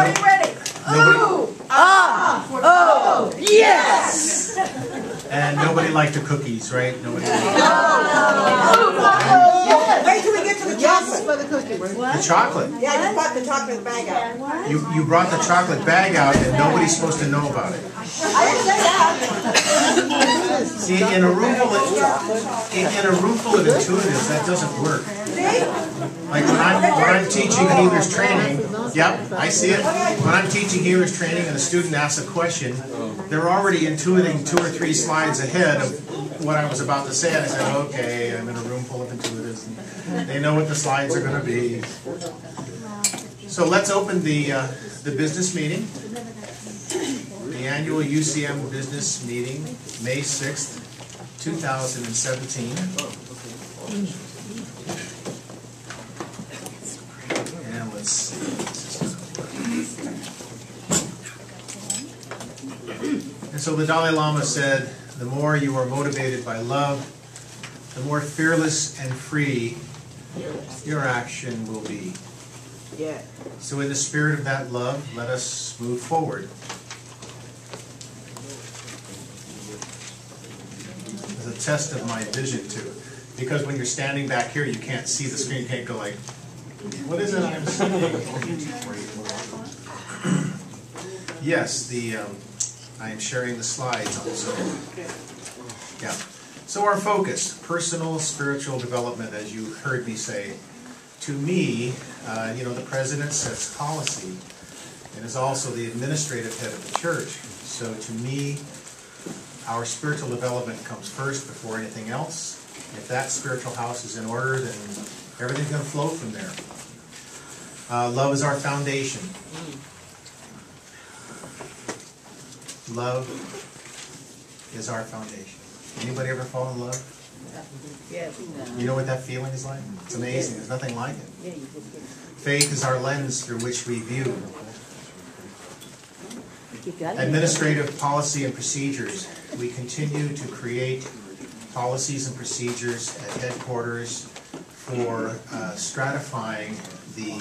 Are you ready? Ooh, ah, oh, yes! And nobody liked the cookies, right? Nobody. Wait till we get to the chocolate. For the cookies. The chocolate. Yeah, you brought the chocolate bag out. You brought the chocolate bag out, and nobody's supposed to know about it. I didn't say that. See, in a room full of intuitives, that doesn't work. Like when I'm teaching healers training, yep, I see it. When I'm teaching healers training and a student asks a question, they're already intuiting 2 or 3 slides ahead of what I was about to say. And I said, okay, I'm in a room full of intuitives, and they know what the slides are going to be. So let's open the business meeting. The annual UCM business meeting, May 6th, 2017. And let's see. And so the Dalai Lama said, the more you are motivated by love, the more fearless and free your action will be. Yeah. So in the spirit of that love, let us move forward. As a test of my vision too. Because when you're standing back here, you can't see the screen. You can't go like, what is it I'm seeing? Yes, I am sharing the slides also. Yeah. So our focus, personal spiritual development, as you heard me say. To me, the president sets policy and is also the administrative head of the church. So to me, our spiritual development comes first before anything else. If that spiritual house is in order, then everything's going to flow from there. Love is our foundation. Love is our foundation. Anybody ever fall in love? Yes. You know what that feeling is like? It's amazing. There's nothing like it. Faith is our lens through which we view. Administrative policy and procedures. We continue to create policies and procedures at headquarters for stratifying the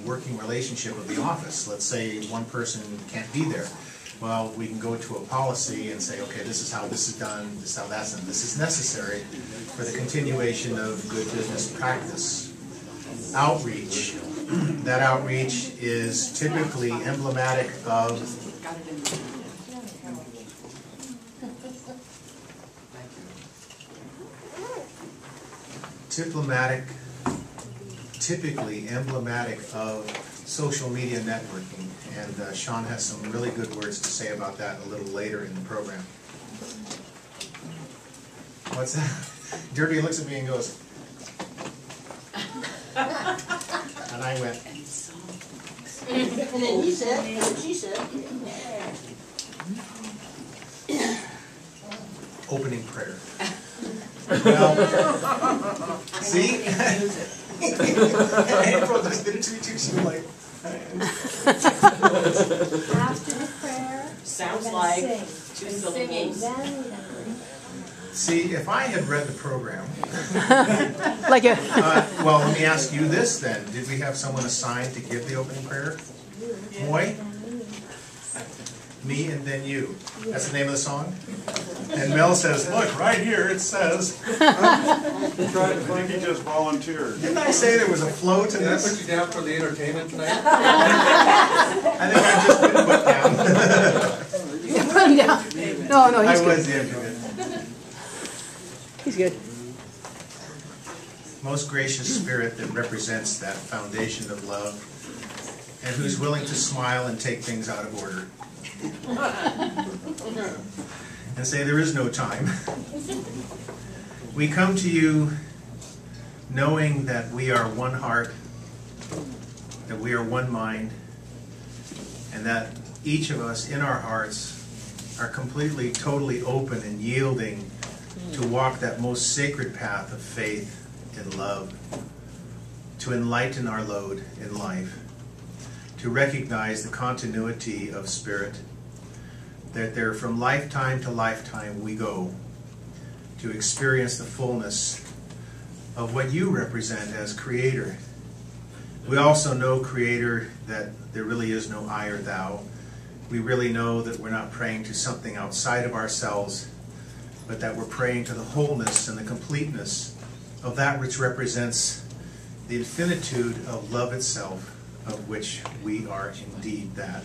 working relationship of the office. Let's say one person can't be there. Well, we can go to a policy and say, okay, this is how this is done, this is how that's done. This is necessary for the continuation of good business practice. Outreach. That outreach is typically emblematic of typically emblematic of social media networking, and Sean has some really good words to say about that a little later in the program. What's that? Dirty looks at me and goes, and I went, And then he said, and she said, opening prayer. Well, see? April just did it to me too. She was like, After the prayer, sounds like two syllables. see, if I had read the program, Like a well, let me ask you this then. Did we have someone assigned to give the opening prayer? Moy? Me and then you. That's the name of the song? And Mel says, look, right here it says. I think he just volunteered. Didn't I say there was a flow to Did I this? put you down for the entertainment tonight? I think I've just been put down. you put him down. No, I he's was good. the He's good. most gracious spirit that represents that foundation of love and who's willing to smile and take things out of order. And say there is no time. We come to you knowing that we are one heart, that we are one mind, and that each of us in our hearts are completely, totally open and yielding to walk that most sacred path of faith and love, to enlighten our load in life, to recognize the continuity of spirit, that there from lifetime to lifetime we go to experience the fullness of what you represent as creator, We also know, Creator, that there really is no I or thou. We really know that we're not praying to something outside of ourselves, but that we're praying to the wholeness and the completeness of that which represents the infinitude of love itself, of which we are indeed that.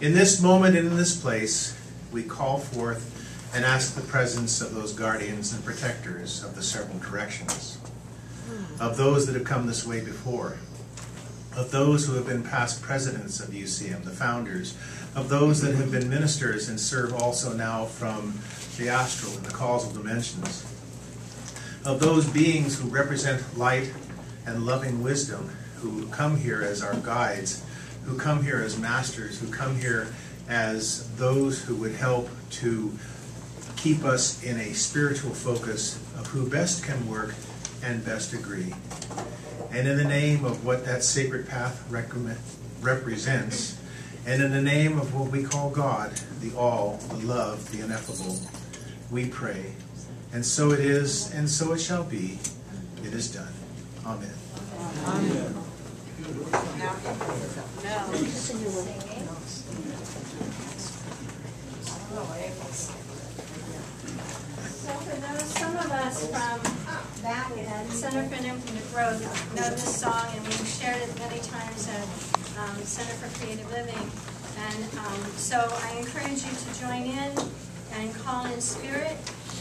In this moment and in this place, we call forth and ask the presence of those guardians and protectors of the several directions, of those that have come this way before, of those who have been past presidents of UCM, the founders, of those that have been ministers and serve also now from the astral and the causal dimensions, of those beings who represent light and loving wisdom, who come here as our guides, who come here as masters, who come here as those who would help to keep us in a spiritual focus of who best can work and best agree. And in the name of what that sacred path represents, and in the name of what we call God, the all, the love, the ineffable, we pray. And so it is, and so it shall be. It is done. Amen. Amen. So for those, some of us from back at Center for Infinite Growth know this song, and we've shared it many times at Center for Creative Living. And so I encourage you to join in and call in spirit.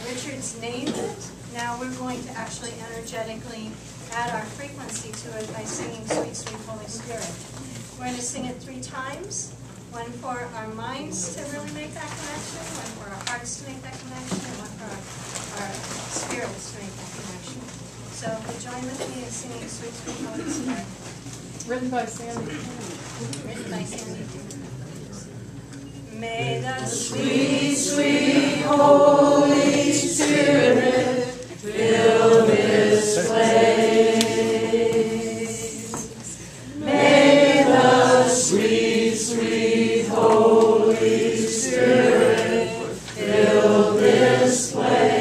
Richard's named it. Now we're going to actually energetically add our frequency to it by singing Sweet, Sweet Holy Spirit. We're going to sing it 3 times. One for our minds to really make that connection, one for our hearts to make that connection, and one for our spirits to make that connection. So if you join with me in singing Sweet, Sweet Holy Spirit. Written by Sandy. Written by Sandy. May the Sweet, sweet Holy Spirit fill this place. May the sweet, sweet Holy Spirit fill this place.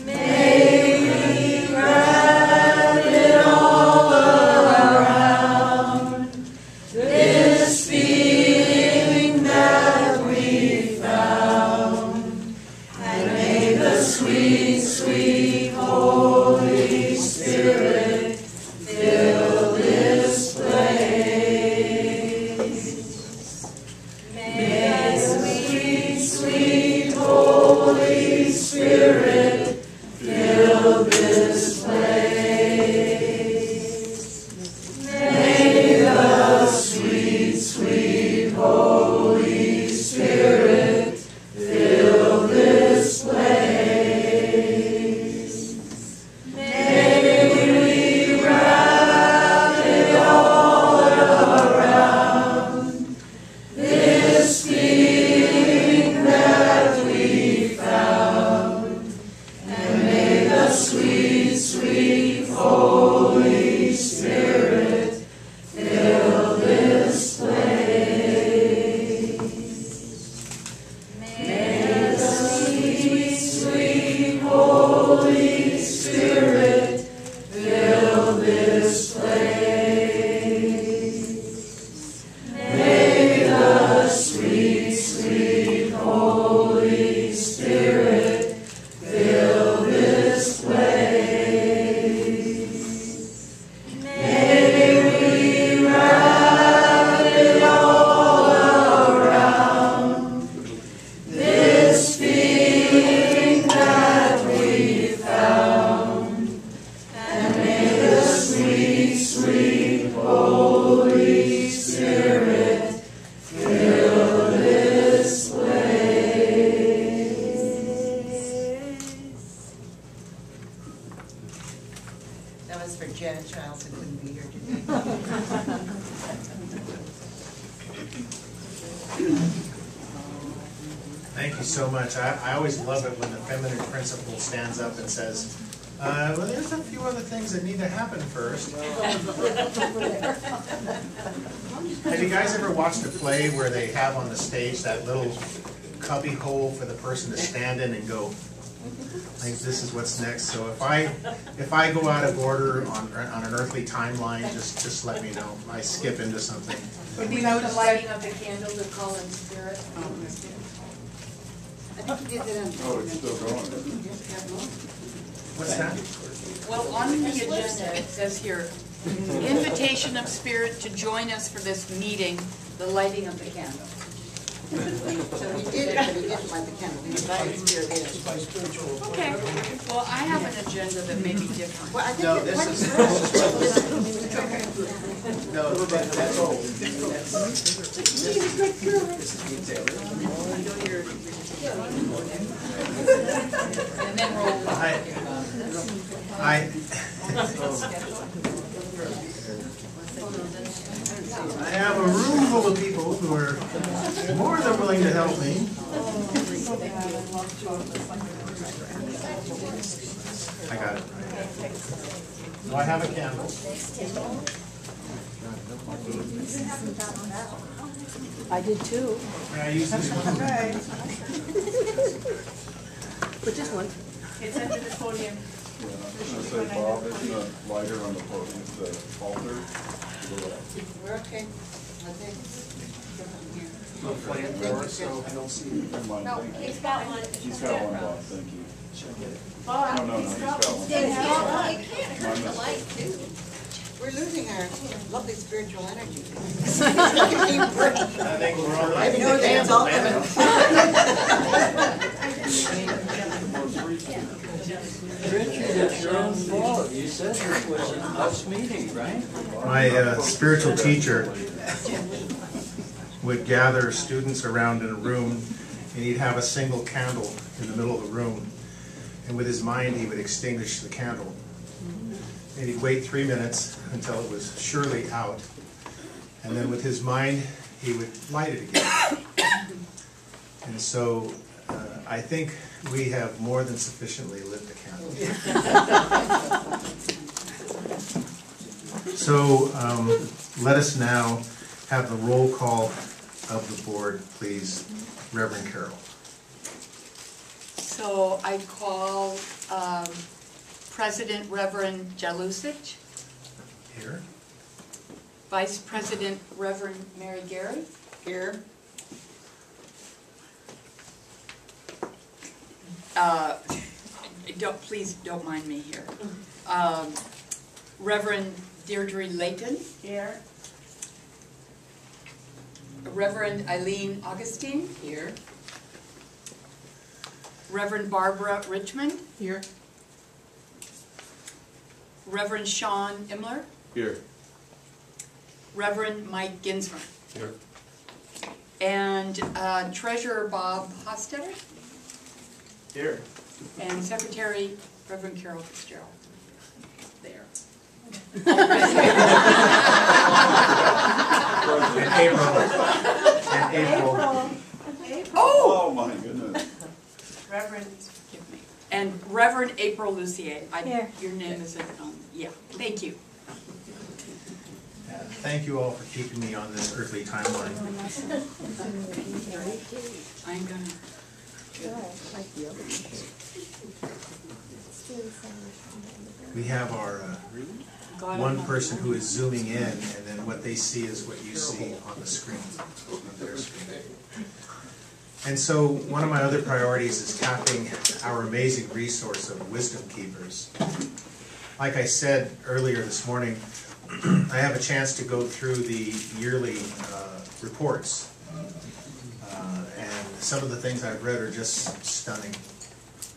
May we wrap it all around this feeling that we found, and may the sweet, sweet Holy Spirit fill this place. May the sweet, sweet Holy Spirit fill this place. May the sweet, sweet Holy Spirit fill this place. May we wrap it all around this feeling that we found, and may the sweet, sweet Holy Spirit fill this place. May the sweet, sweet Holy Spirit fill this place. May the sweet, sweet Holy Spirit fill this place. May we wrap it all around this feeling that we found, and may the sweet, sweet Holy Spirit fill this place. That was for Janet Childs, who couldn't be here today. Thank you so much. I always love it when the feminine principle stands up and says, well, there's a few other things that need to happen first. Have you guys ever watched a play where they have on the stage that little cubby hole for the person to stand in and go, I think this is what's next. So if I go out of order on an earthly timeline, just let me know. I skip into something. Would be no the lighting of the candle to call in spirit. I think you did that on. Oh, it's still going. What's that? Well, on the agenda, it says here, invitation of spirit to join us for this meeting, the lighting of the candle. So he did it, but he didn't light the candle. He invited spirit in. Okay, well, I have an agenda that may be different. Well, I think No, it- this what is- No, that's old. And then roll. I have a room full of people who are more than willing to help me. I got it. Do I have a candle? I did too. May I use this one? But this one. It's under the podium. Yeah, I was gonna say, Bob, it's the lighter on the podium, it's the altar. We're okay. I think. No flame door, so I don't see it. Never mind, thank you. He's got one. He's got one, Bob, thank you. Oh, No, he's got one. you can't hurt the light, too. We're losing our lovely spiritual energy. I think we're all right. No, it's ultimate. Richard, it's your own fault. You said this was a house meeting, right? My spiritual teacher would gather students around in a room, and he'd have a single candle in the middle of the room. And with his mind, he would extinguish the candle. And he'd wait 3 minutes until it was surely out. And then with his mind, he would light it again. And so I think we have more than sufficiently lit the candle. So let us now have the roll call of the board, please. Reverend Carroll. So I call President Reverend Jalusic, Here. Vice President Reverend Mary Gary, Here. please don't mind me here. Reverend Deirdre Layton. Here. Reverend Eileen Augustine. Here. Reverend Barbara Richmond. Here. Reverend Sean Imler. Here. Reverend Mike Ginsmer. Here. And Treasurer Bob Hostetter. Here. And Secretary Reverend Carol Fitzgerald. There. And April. And April. Oh, my goodness. Reverend, forgive me. And Reverend April Lucier. Here. Your name is, yeah, thank you. Thank you all for keeping me on this earthly timeline. I'm gonna. We have our one person who is zooming in, and then what they see is what you see on the screen, on their screen. And so one of my other priorities is tapping our amazing resource of wisdom keepers. Like I said earlier this morning, I have a chance to go through the yearly reports. And some of the things I've read are just stunning.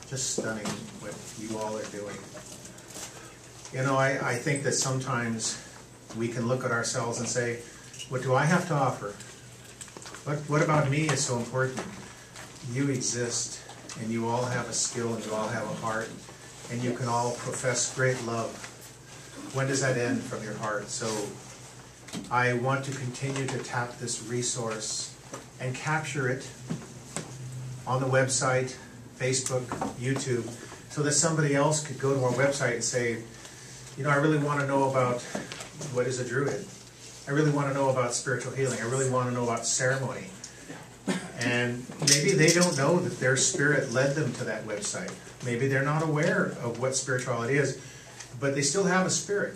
Just stunning what you all are doing. You know, I think that sometimes we can look at ourselves and say, what do I have to offer? What about me is so important? You exist, and you all have a skill, and you all have a heart, and you can all profess great love. When does that end from your heart? So I want to continue to tap this resource and capture it on the website, Facebook, YouTube, so that somebody else could go to our website and say, you know, I really want to know about what is a druid. I really want to know about spiritual healing. I really want to know about ceremony. And maybe they don't know that their spirit led them to that website. Maybe they're not aware of what spirituality is, but they still have a spirit.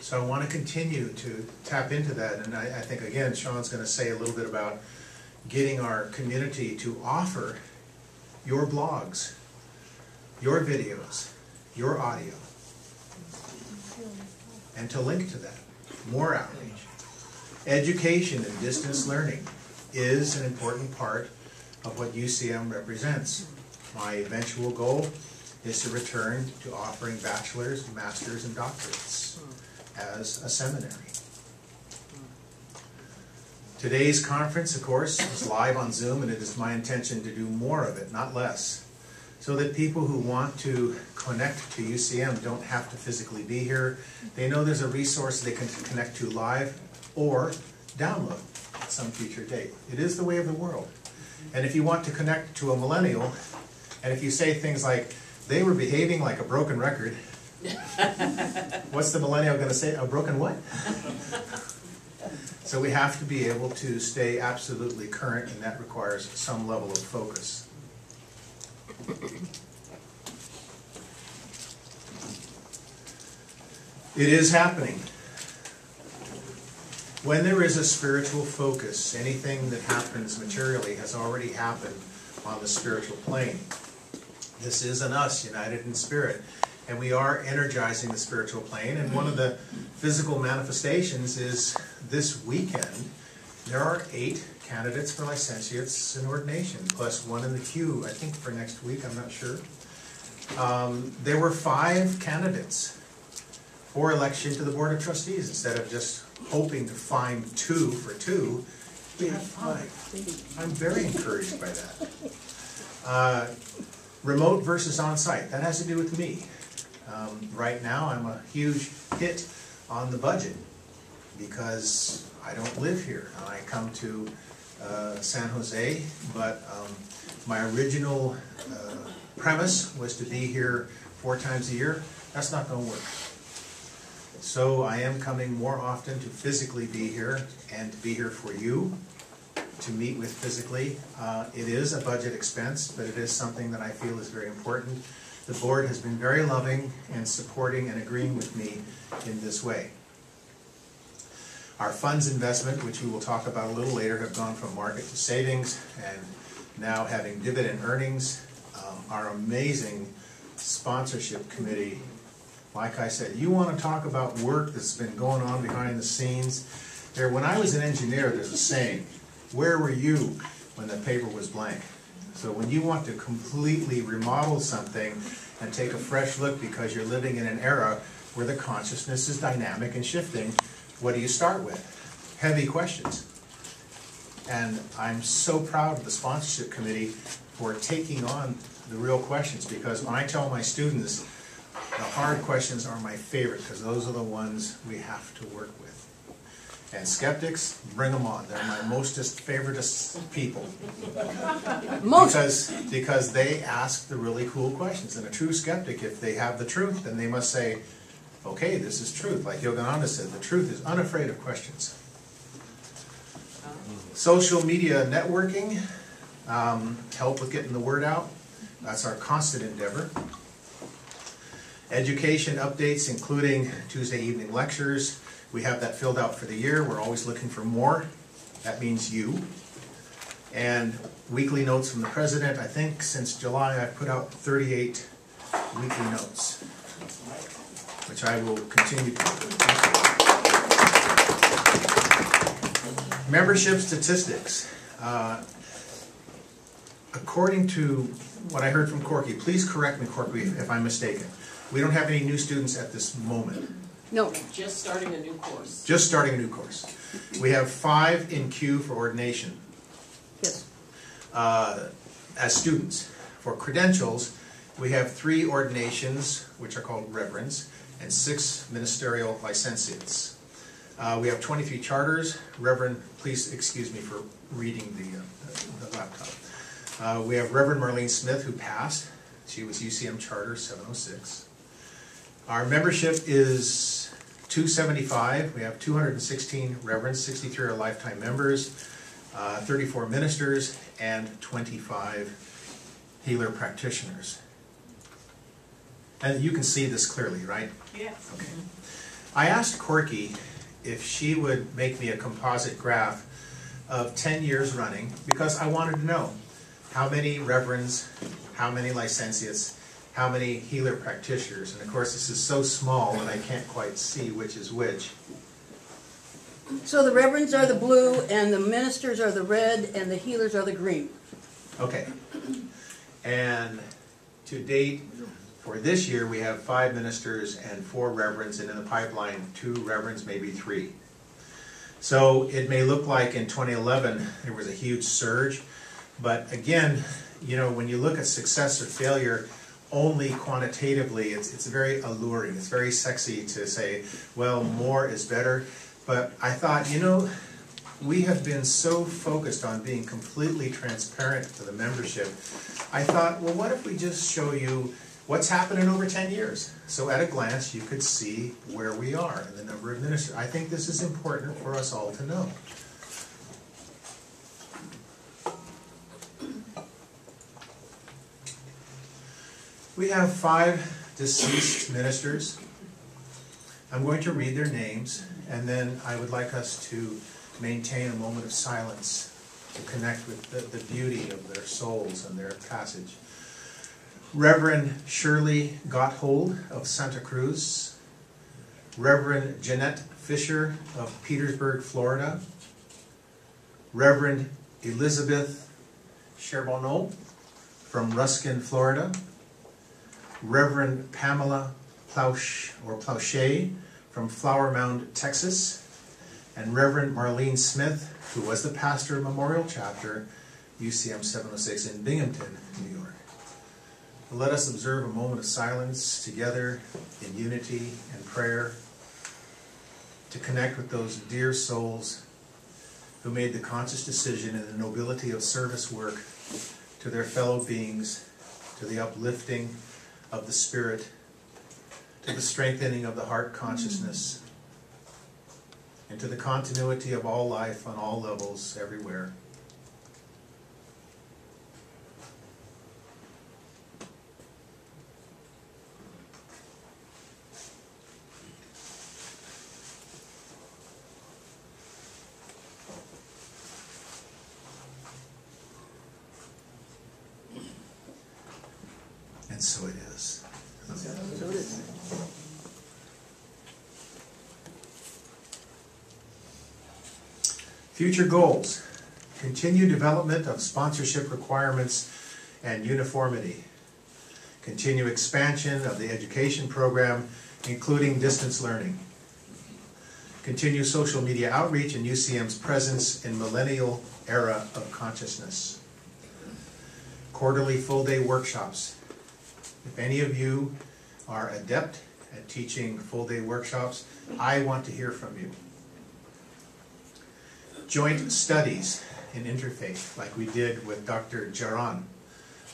So I want to continue to tap into that. And I think, again, Sean's going to say a little bit about getting our community to offer your blogs, your videos, your audio, and to link to that. More outreach. Education and distance learning is an important part of what UCM represents. My eventual goal is to return to offering bachelor's, master's, and doctorates as a seminary. Today's conference, of course, is live on Zoom, and it is my intention to do more of it, not less, so that people who want to connect to UCM don't have to physically be here. They know there's a resource they can connect to live or download at some future date. It is the way of the world. And if you want to connect to a millennial, and if you say things like, they were behaving like a broken record, what's the millennial going to say? A broken what? So we have to be able to stay absolutely current, and that requires some level of focus. It is happening. When there is a spiritual focus, anything that happens materially has already happened on the spiritual plane. This is an us united in spirit, and we are energizing the spiritual plane. And one of the physical manifestations is this weekend there are 8 candidates for licentiates in ordination, plus 1 in the queue, I think, for next week. I'm not sure. There were 5 candidates for election to the Board of Trustees. Instead of just hoping to find 2 for 2, we have 5. I'm very encouraged by that. Remote versus on-site, that has to do with me. Right now I'm a huge hit on the budget because I don't live here. I come to San Jose, but my original premise was to be here 4 times a year. That's not going to work. So I am coming more often to physically be here and to be here for you, to meet with physically. It is a budget expense, but it is something that I feel is very important. The board has been very loving and supporting and agreeing with me in this way. Our funds investment, which we will talk about a little later, have gone from market to savings and now having dividend earnings. Our amazing sponsorship committee, like I said, you want to talk about work that's been going on behind the scenes. When I was an engineer, there's a saying, where were you when the paper was blank? So when you want to completely remodel something and take a fresh look because you're living in an era where the consciousness is dynamic and shifting, what do you start with? Heavy questions. And I'm so proud of the sponsorship committee for taking on the real questions, because when I tell my students the hard questions are my favorite, because those are the ones we have to work with. And skeptics, bring them on. They're my mostest, favoritist people. Because they ask the really cool questions. And a true skeptic, if they have the truth, then they must say, okay, this is truth. Like Yogananda said, the truth is unafraid of questions. Social media networking, help with getting the word out. That's our constant endeavor. Education updates, including Tuesday evening lectures. We have that filled out for the year. We're always looking for more. That means you. And weekly notes from the president. I think since July I've put out 38 weekly notes, which I will continue to do. Membership statistics. According to what I heard from Corky, please correct me, Corky, if I'm mistaken. We don't have any new students at this moment. No. Just starting a new course. Just starting a new course. We have 5 in queue for ordination. Yes. As students. For credentials, we have 3 ordinations, which are called reverends, and 6 ministerial licentiates. We have 23 charters. Reverend, please excuse me for reading the laptop. We have Reverend Marlene Smith, who passed. She was UCM Charter 706. Our membership is 275. We have 216 reverends, 63 are lifetime members. 34 ministers, and 25 healer practitioners. And you can see this clearly, right? Yes. Okay. I asked Corky if she would make me a composite graph of 10 years running, because I wanted to know how many reverends, how many licentiates, how many healer practitioners. And of course this is so small that I can't quite see which is which. So the reverends are the blue, and the ministers are the red, and the healers are the green. Okay. And to date, for this year, we have 5 ministers and 4 reverends, and in the pipeline, 2 reverends, maybe 3. So it may look like in 2011 there was a huge surge, but again, you know, when you look at success or failure only quantitatively, it's very alluring. It's very sexy to say, well, more is better. But I thought, you know, we have been so focused on being completely transparent to the membership. I thought, well, what if we just show you what's happened in over 10 years? So at a glance, you could see where we are in the number of ministers. I think this is important for us all to know. We have 5 deceased ministers. I'm going to read their names, and then I would like us to maintain a moment of silence to connect with the beauty of their souls and their passage. Reverend Shirley Gotthold of Santa Cruz, Reverend Jeanette Fisher of Petersburg, Florida, Reverend Elizabeth Charbonneau from Ruskin, Florida, Reverend Pamela Plauché from Flower Mound, Texas, and Reverend Marlene Smith, who was the pastor of Memorial Chapter, UCM 706 in Binghamton, New York. Let us observe a moment of silence together in unity and prayer to connect with those dear souls who made the conscious decision in the nobility of service work to their fellow beings, to the uplifting of the spirit, to the strengthening of the heart consciousness, and to the continuity of all life on all levels, everywhere. And so it is. So it is. Future goals. Continue development of sponsorship requirements and uniformity. Continue expansion of the education program, including distance learning. Continue social media outreach and UCM's presence in millennial era of consciousness. Quarterly full-day workshops. If any of you are adept at teaching full-day workshops, I want to hear from you. Joint studies in interfaith, like we did with Dr. Jaran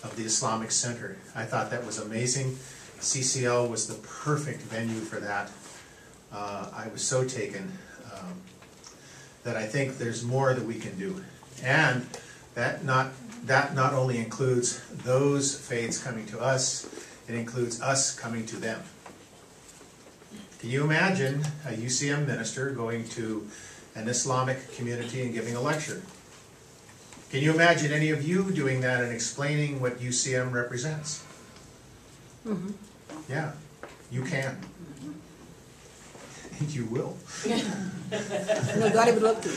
of the Islamic Center. I thought that was amazing. CCL was the perfect venue for that. I was so taken that I think there's more that we can do. And that not only includes those faiths coming to us, it includes us coming to them. Can you imagine a UCM minister going to an Islamic community and giving a lecture? Can you imagine any of you doing that and explaining what UCM represents? Mm-hmm. Yeah, you can. And you will. No, God, I would love to.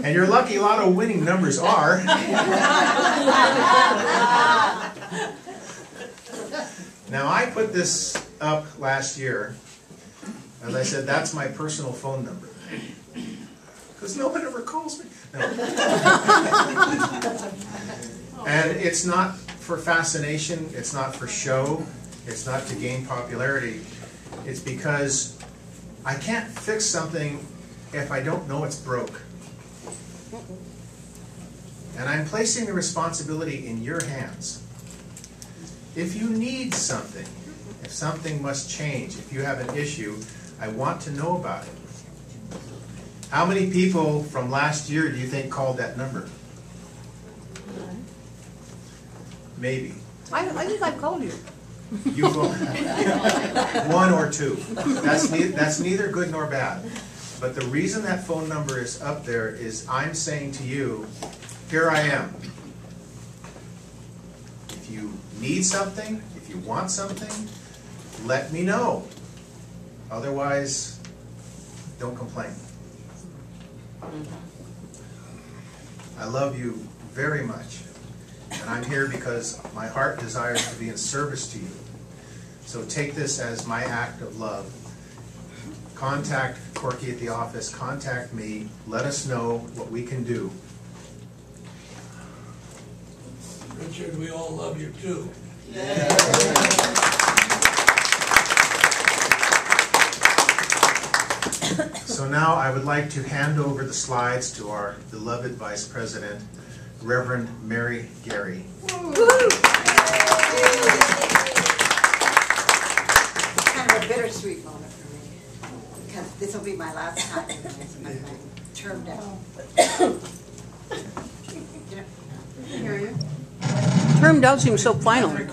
And your lucky lotto winning numbers are... Now, I put this up last year. As I said, that's my personal phone number. Because no one ever calls me. No. And it's not for fascination. It's not for show. It's not to gain popularity. It's because I can't fix something if I don't know it's broke. And I'm placing the responsibility in your hands. If you need something, if something must change, if you have an issue, I want to know about it. How many people from last year do you think called that number? Maybe. I think I've called you. You will. One or two. That's neither good nor bad. But the reason that phone number is up there is I'm saying to you, here I am. If you need something, if you want something, let me know. Otherwise, don't complain. I love you very much. And I'm here because my heart desires to be in service to you. So take this as my act of love. Contact Corky at the office, contact me, let us know what we can do. Richard, we all love you too. So now I would like to hand over the slides to our beloved Vice President, Reverend Mary Gary. Kind of a bittersweet moment for me, because this will be my last time as my term down. Termed out seems so final. I didn't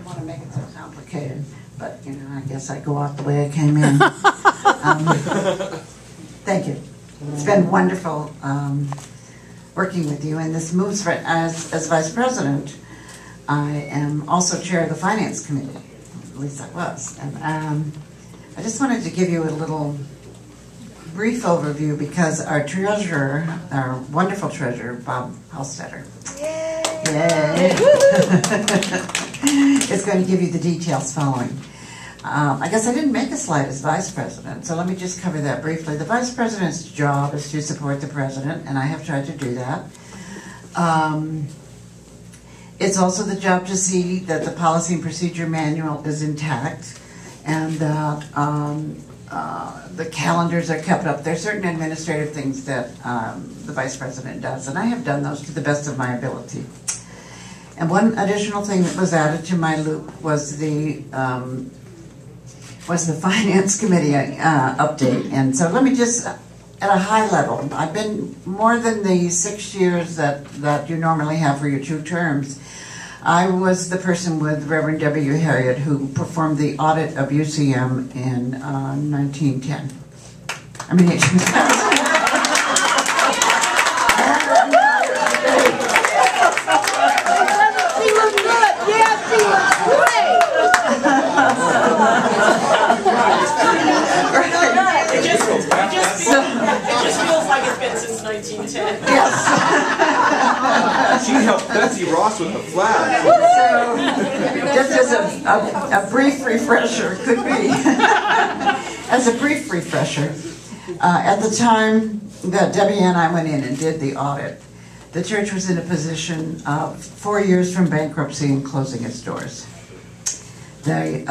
want to make it so complicated, but you know, I guess I go out the way I came in. Thank you. It's been wonderful working with you, and this moves for, as Vice President, I am also chair of the Finance Committee, at least I was. And I just wanted to give you a little brief overview because our treasurer, our wonderful treasurer, Bob Halstetter, is going to give you the details following. I guess I didn't make a slide as Vice President, so let me just cover that briefly. The Vice President's job is to support the President, and I have tried to do that. It's also the job to see that the policy and procedure manual is intact and that the calendars are kept up. There are certain administrative things that the Vice President does, and I have done those to the best of my ability. And one additional thing that was added to my loop was the Finance Committee update. And so let me just, at a high level, I've been more than the 6 years that you normally have for your 2 terms. I was the person with Reverend W. Harriet who performed the audit of UCM in 1910. I mean, it was She was good. Yes, she was great. It just feels like it's been since 1910. yes. She helped Betsy Ross with the flag. Just as a brief refresher, could be. As a brief refresher, at the time that Debbie and I went in and did the audit, the church was in a position of 4 years from bankruptcy and closing its doors. There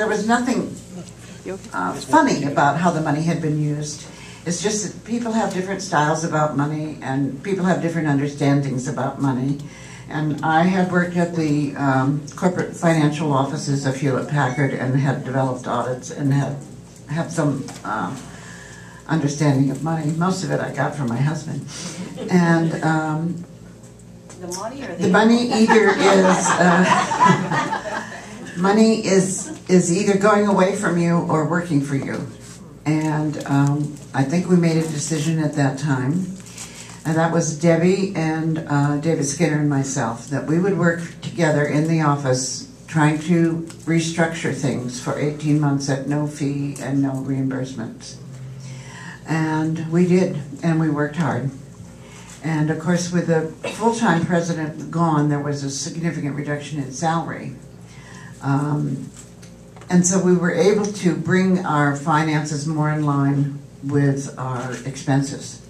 was nothing funny about how the money had been used. It's just that people have different styles about money and people have different understandings about money. And I had worked at the corporate financial offices of Hewlett-Packard and had developed audits and had some understanding of money. Most of it I got from my husband. And The money or the money either is money is either going away from you or working for you. And I think we made a decision at that time, and that was Debbie and David Skinner and myself, that we would work together in the office trying to restructure things for 18 months at no fee and no reimbursements. And we did, and we worked hard. And of course, with the full-time president gone, there was a significant reduction in salary. And so we were able to bring our finances more in line with our expenses,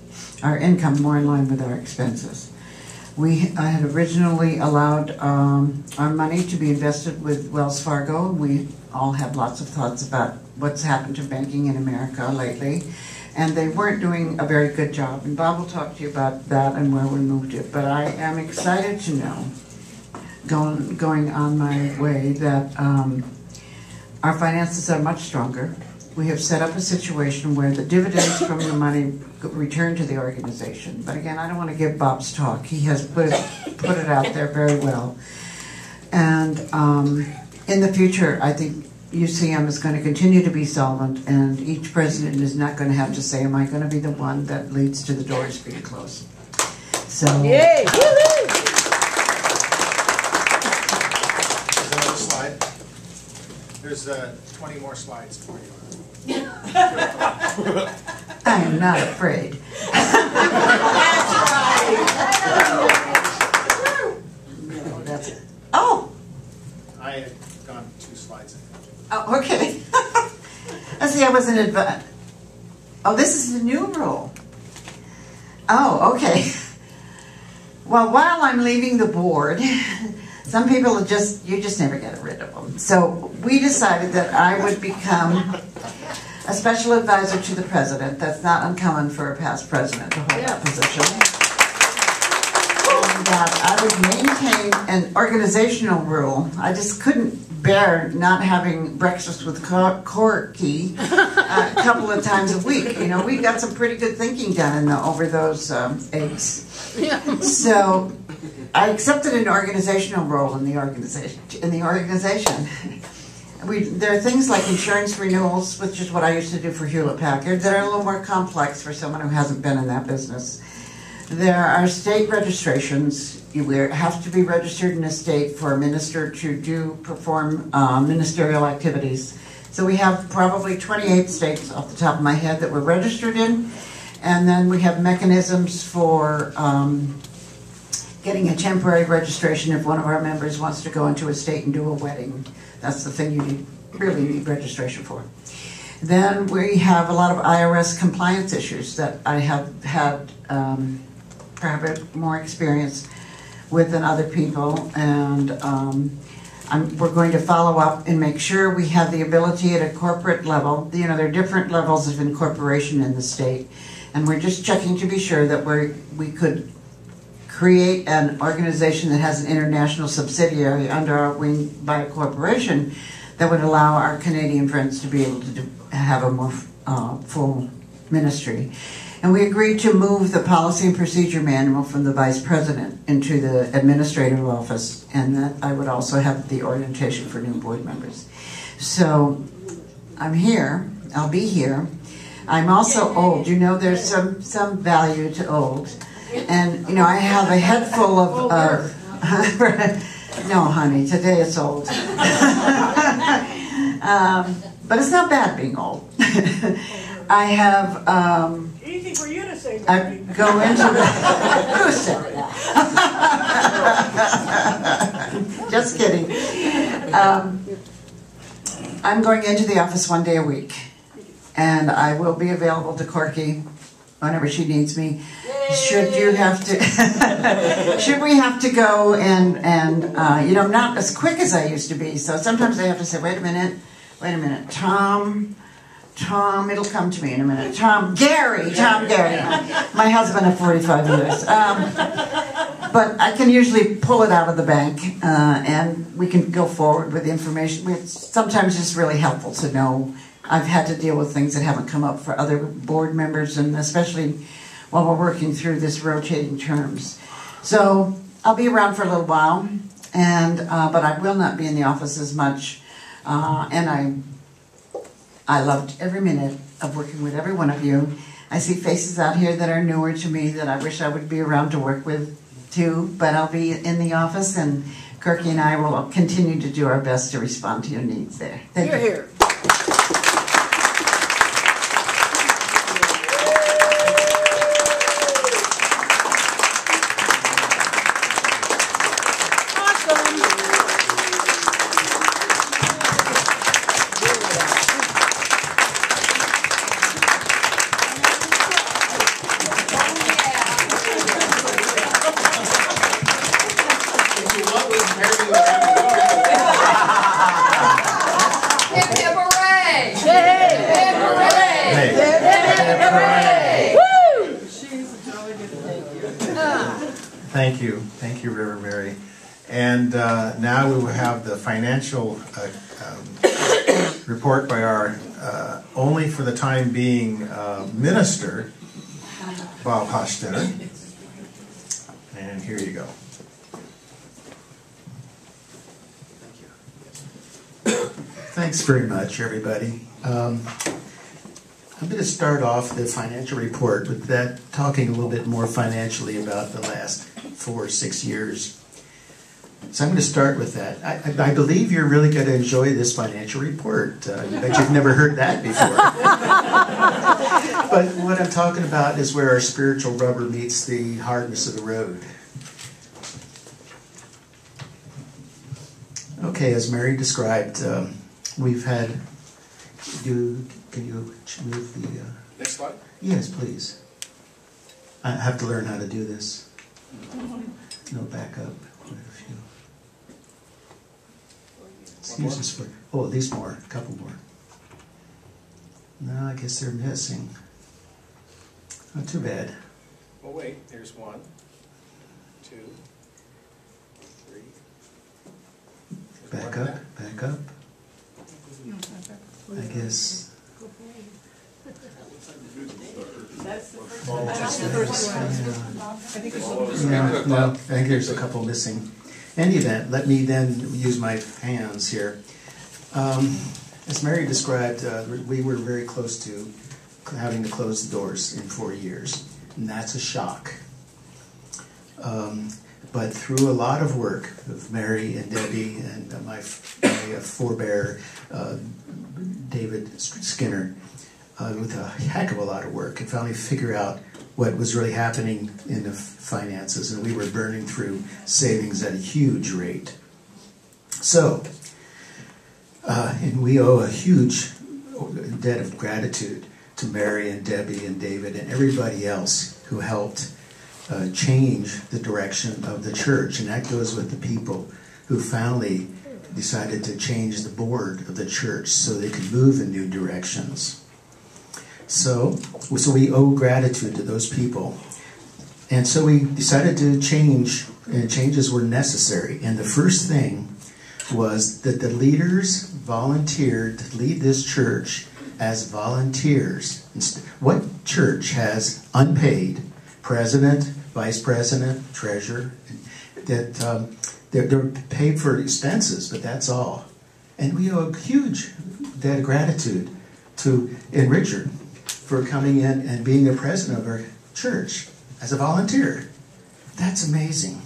our income more in line with our expenses. I had originally allowed our money to be invested with Wells Fargo. We all have lots of thoughts about what's happened to banking in America lately. And they weren't doing a very good job. And Bob will talk to you about that and where we moved it. But I am excited to know, going on my way, that Our finances are much stronger. We have set up a situation where the dividends from the money return to the organization. But again, I don't want to give Bob's talk. He has put it out there very well. And in the future, I think UCM is going to continue to be solvent, and each president is not going to have to say, am I going to be the one that leads to the doors being closed? So, Yay! There's another slide. There's 20 more slides for you. I am not afraid. That's it. Oh! I had gone 2 slides ahead. Oh, okay. Let's see, I wasn't advised. Oh, this is the new rule. Oh, okay. Well, while I'm leaving the board, some people you just never get rid of them. So we decided that I would become a special advisor to the president. That's not uncommon for a past president to hold that position. And I would maintain an organizational rule. I just couldn't bear not having breakfast with Corky a couple of times a week. You know, we got some pretty good thinking done over those eggs. So I accepted an organizational role in the organization. There are things like insurance renewals, which is what I used to do for Hewlett-Packard, that are a little more complex for someone who hasn't been in that business. There are state registrations. You have to be registered in a state for a minister to perform ministerial activities. So we have probably 28 states off the top of my head that we're registered in. And then we have mechanisms for getting a temporary registration if one of our members wants to go into a state and do a wedding. That's the thing you really need registration for. Then we have a lot of IRS compliance issues that I have had perhaps more experience with than other people, and we're going to follow up and make sure we have the ability at a corporate level. You know, there are different levels of incorporation in the state, and we're just checking to be sure that we could create an organization that has an international subsidiary under our wing by a corporation that would allow our Canadian friends to be able to have a more full ministry. And we agreed to move the policy and procedure manual from the vice president into the administrative office, and that I would also have the orientation for new board members. So I'm here. I'll be here. I'm also old. You know, there's some value to old. And, you know, I have a head full of no, honey, today it's old. But it's not bad being old. I have... Easy for you to say, I go into the... Who said that? Just kidding. I'm going into the office 1 day a week. And I will be available to Corky whenever she needs me. Should you have to... should we have to go and you know, I'm not as quick as I used to be. So sometimes I have to say, wait a minute, Tom, it'll come to me in a minute. Tom Gary. My husband of 45 years. But I can usually pull it out of the bank, and we can go forward with the information. Sometimes it's really helpful to know. I've had to deal with things that haven't come up for other board members, and especially while we're working through this rotating terms. So I'll be around for a little while, and but I will not be in the office as much, and I loved every minute of working with every one of you. I see faces out here that are newer to me that I wish I would be around to work with too, but I'll be in the office, and Kirky and I will continue to do our best to respond to your needs there. Thank you. Here. Thank you, River Mary. And now we will have the financial report by our only for the time being minister, Bob Hostetter. And here you go. Thanks very much, everybody. I'm going to start off the financial report with that, talking a little bit more financially about the last 4 or 6 years. So I'm going to start with that. I believe you're really going to enjoy this financial report. I bet you've never heard that before. But what I'm talking about is where our spiritual rubber meets the hardness of the road. Okay, as Mary described, we've had... Can you move the... Next slide. Yes, please. I have to learn how to do this. No, back up. Quite a few. Excuse us for... Oh, at least more. A couple more. No, I guess they're missing. Not too bad. Well, wait. There's 1, 2, 3. Back up. Back up. I guess... That's the first Oh, one. that's the first one. Yeah, no, I think there's a couple missing. Any event, let me then use my hands here. As Mary described, we were very close to having to close the doors in 4 years, and that's a shock. But through a lot of work of Mary and Debbie and my forebear, David Skinner, with a heck of a lot of work, and finally figure out what was really happening in the finances, and we were burning through savings at a huge rate. So, and we owe a huge debt of gratitude to Mary and Debbie and David and everybody else who helped change the direction of the church, and that goes with the people who finally decided to change the board of the church so they could move in new directions. So we owe gratitude to those people. And so we decided to change, and changes were necessary. And the first thing was that the leaders volunteered to lead this church as volunteers. What church has unpaid president, vice president, treasurer, that they're paid for expenses, but that's all. And we owe a huge debt of gratitude to Richard for coming in and being the president of our church as a volunteer. That's amazing.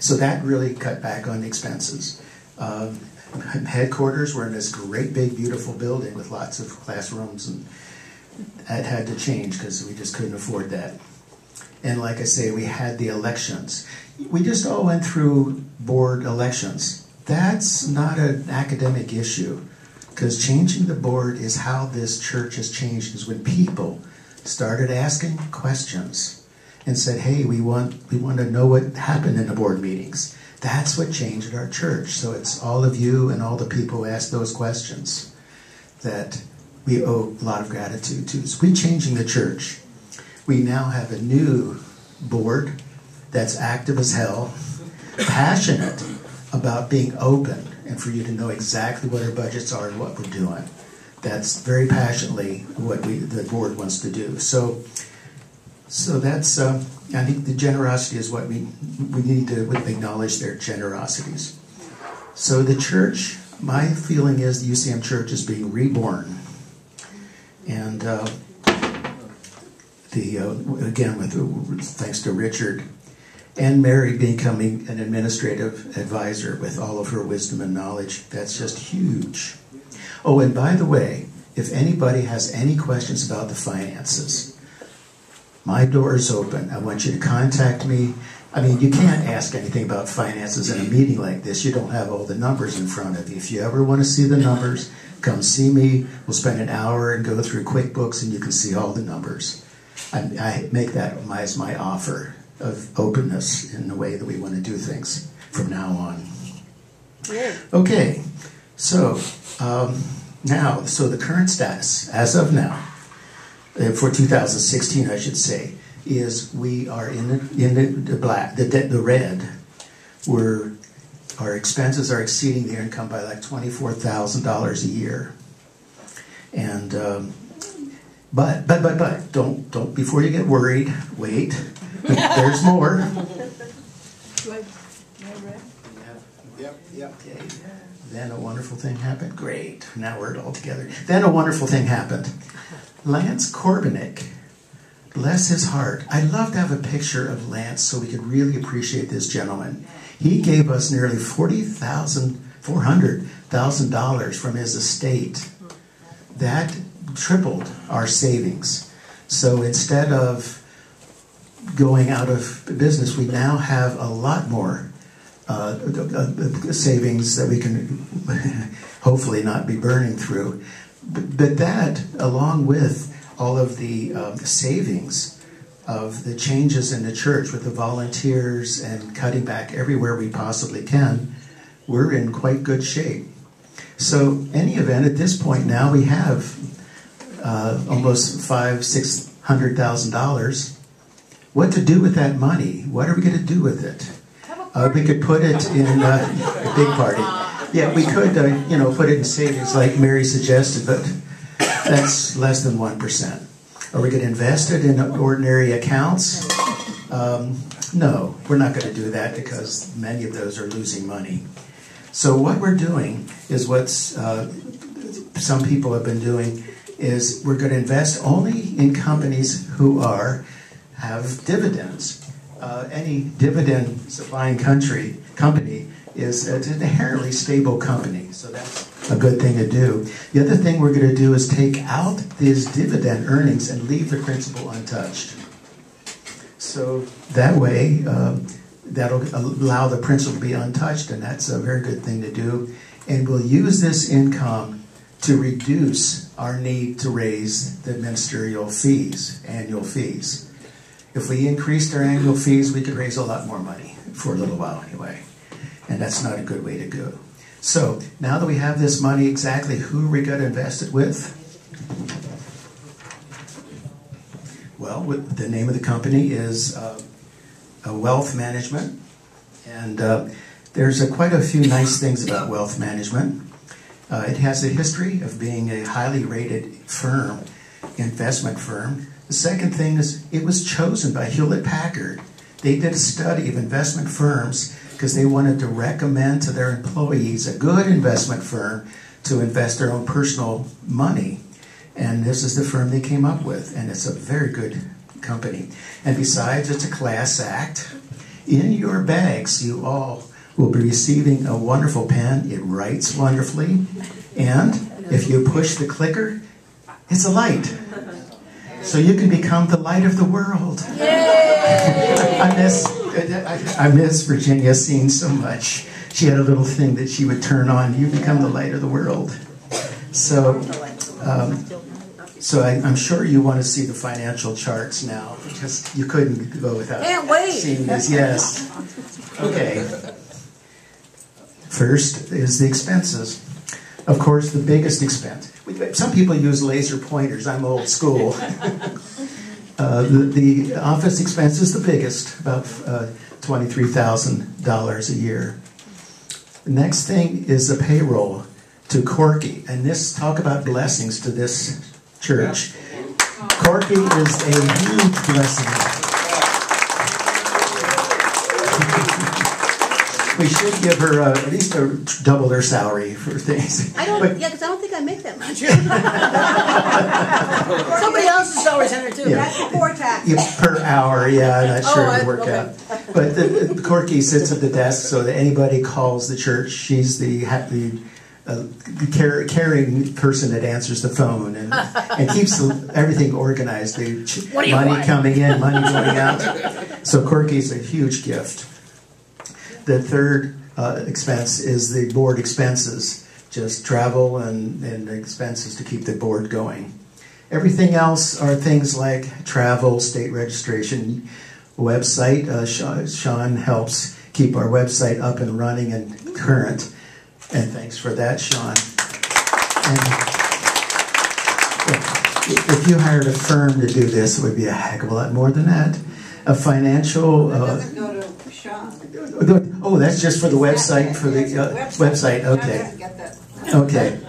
So that really cut back on expenses. Headquarters were in this great big beautiful building with lots of classrooms, and that had to change because we just couldn't afford that. And like I say, we had the elections. We just all went through board elections. That's not an academic issue, because changing the board is how this church has changed, is when people started asking questions and said, hey, we want to know what happened in the board meetings. That's what changed our church. So it's all of you and all the people who asked those questions that we owe a lot of gratitude to. So we're changing the church. We now have a new board that's active as hell, passionate about being open and for you to know exactly what our budgets are and what we're doing. That's very passionately what the board wants to do. So that's, I think the generosity is what we need to acknowledge their generosities. So the church, my feeling is the UCM church is being reborn. And again, thanks to Richard and Mary becoming an administrative advisor with all of her wisdom and knowledge, that's just huge. Oh, and by the way, if anybody has any questions about the finances, my door is open. I want you to contact me. I mean, you can't ask anything about finances in a meeting like this. You don't have all the numbers in front of you. If you ever want to see the numbers, come see me. We'll spend an hour and go through QuickBooks, and you can see all the numbers. I make that as my offer of openness in the way that we want to do things from now on. Okay, so the current status, as of now, for 2016, I should say, is we are in the black, the red. We're our expenses are exceeding the income by like $24,000 a year. And but don't before you get worried, wait. There's more. Yep. Okay. Then a wonderful thing happened. Great. Now we're all together. Then a wonderful thing happened. Lance Korbenick, bless his heart. I'd love to have a picture of Lance so we could really appreciate this gentleman. He gave us nearly $400,000 from his estate. That tripled our savings. So instead of going out of business, we now have a lot more savings that we can hopefully not be burning through. But that, along with all of the savings of the changes in the church with the volunteers and cutting back everywhere we possibly can, we're in quite good shape. So any event, at this point now we have almost $600,000. What to do with that money? What are we going to do with it? We could put it in a big party. Yeah, we could, put it in savings like Mary suggested, but that's less than 1%. Are we going to invest it in ordinary accounts? No, we're not going to do that because many of those are losing money. So what we're doing is what some people have been doing is we're going to invest only in companies who have dividends. Any dividend-supplying company is an inherently stable company, so that's a good thing to do. The other thing we're going to do is take out these dividend earnings and leave the principal untouched. So that way, that'll allow the principal to be untouched, and that's a very good thing to do. And we'll use this income to reduce our need to raise the ministerial fees, annual fees. If we increased our annual fees, we could raise a lot more money, for a little while anyway. And that's not a good way to go. So, now that we have this money, exactly who are we going to invest it with? Well, the name of the company is a Wealth Management. And there's quite a few nice things about Wealth Management. It has a history of being a highly rated firm, investment firm. The second thing is it was chosen by Hewlett-Packard. They did a study of investment firms because they wanted to recommend to their employees a good investment firm to invest their own personal money. And this is the firm they came up with, and it's a very good company. And besides, it's a class act. In your bags, you all will be receiving a wonderful pen. It writes wonderfully. And if you push the clicker, it's a light. So you can become the light of the world. Yay! I miss Virginia Scene so much. She had a little thing that she would turn on. You become the light of the world. So I'm sure you want to see the financial charts now, because you couldn't go without seeing this. Yes. Okay. First is the expenses. Of course, the biggest expense. Some people use laser pointers. I'm old school. The office expense is the biggest, about $23,000 a year. The next thing is the payroll to Corky. And talk about blessings to this church. Corky is a huge blessing. We should give her at least double her salary for things. Because I don't think I make that much. Somebody else's salary's in there too. Yeah. That's before tax. Per hour, yeah, I'm not sure it would work out. But Corky sits at the desk so that anybody calls the church, she's the caring person that answers the phone and keeps everything organized. Money coming in, money going out. So Corky's a huge gift. The third expense is the board expenses, just travel and expenses to keep the board going. Everything else are things like travel, state registration, website. Sean helps keep our website up and running and current. And thanks for that, Sean. And if you hired a firm to do this, it would be a heck of a lot more than that. A financial... It doesn't go to Sean. Oh, that's just for the website, for the website, okay. Okay.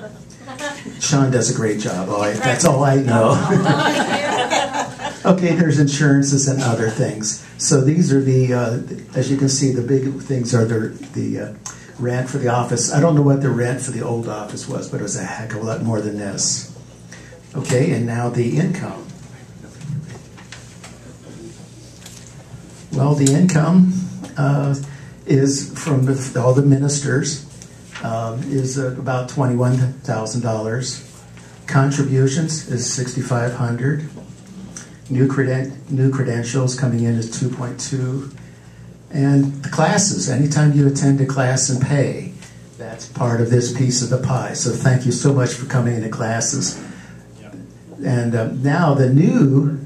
Sean does a great job, that's all I know. Okay, there's insurances and other things. So these are the, as you can see, the big things are the rent for the office. I don't know what the rent for the old office was, but it was a heck of a lot more than this. Okay, and now the income. Well, the income is from all the ministers, is about $21,000. Contributions is $6,500. New credentials coming in is 2.2. And the classes, anytime you attend a class and pay, that's part of this piece of the pie. So thank you so much for coming into classes. And now the new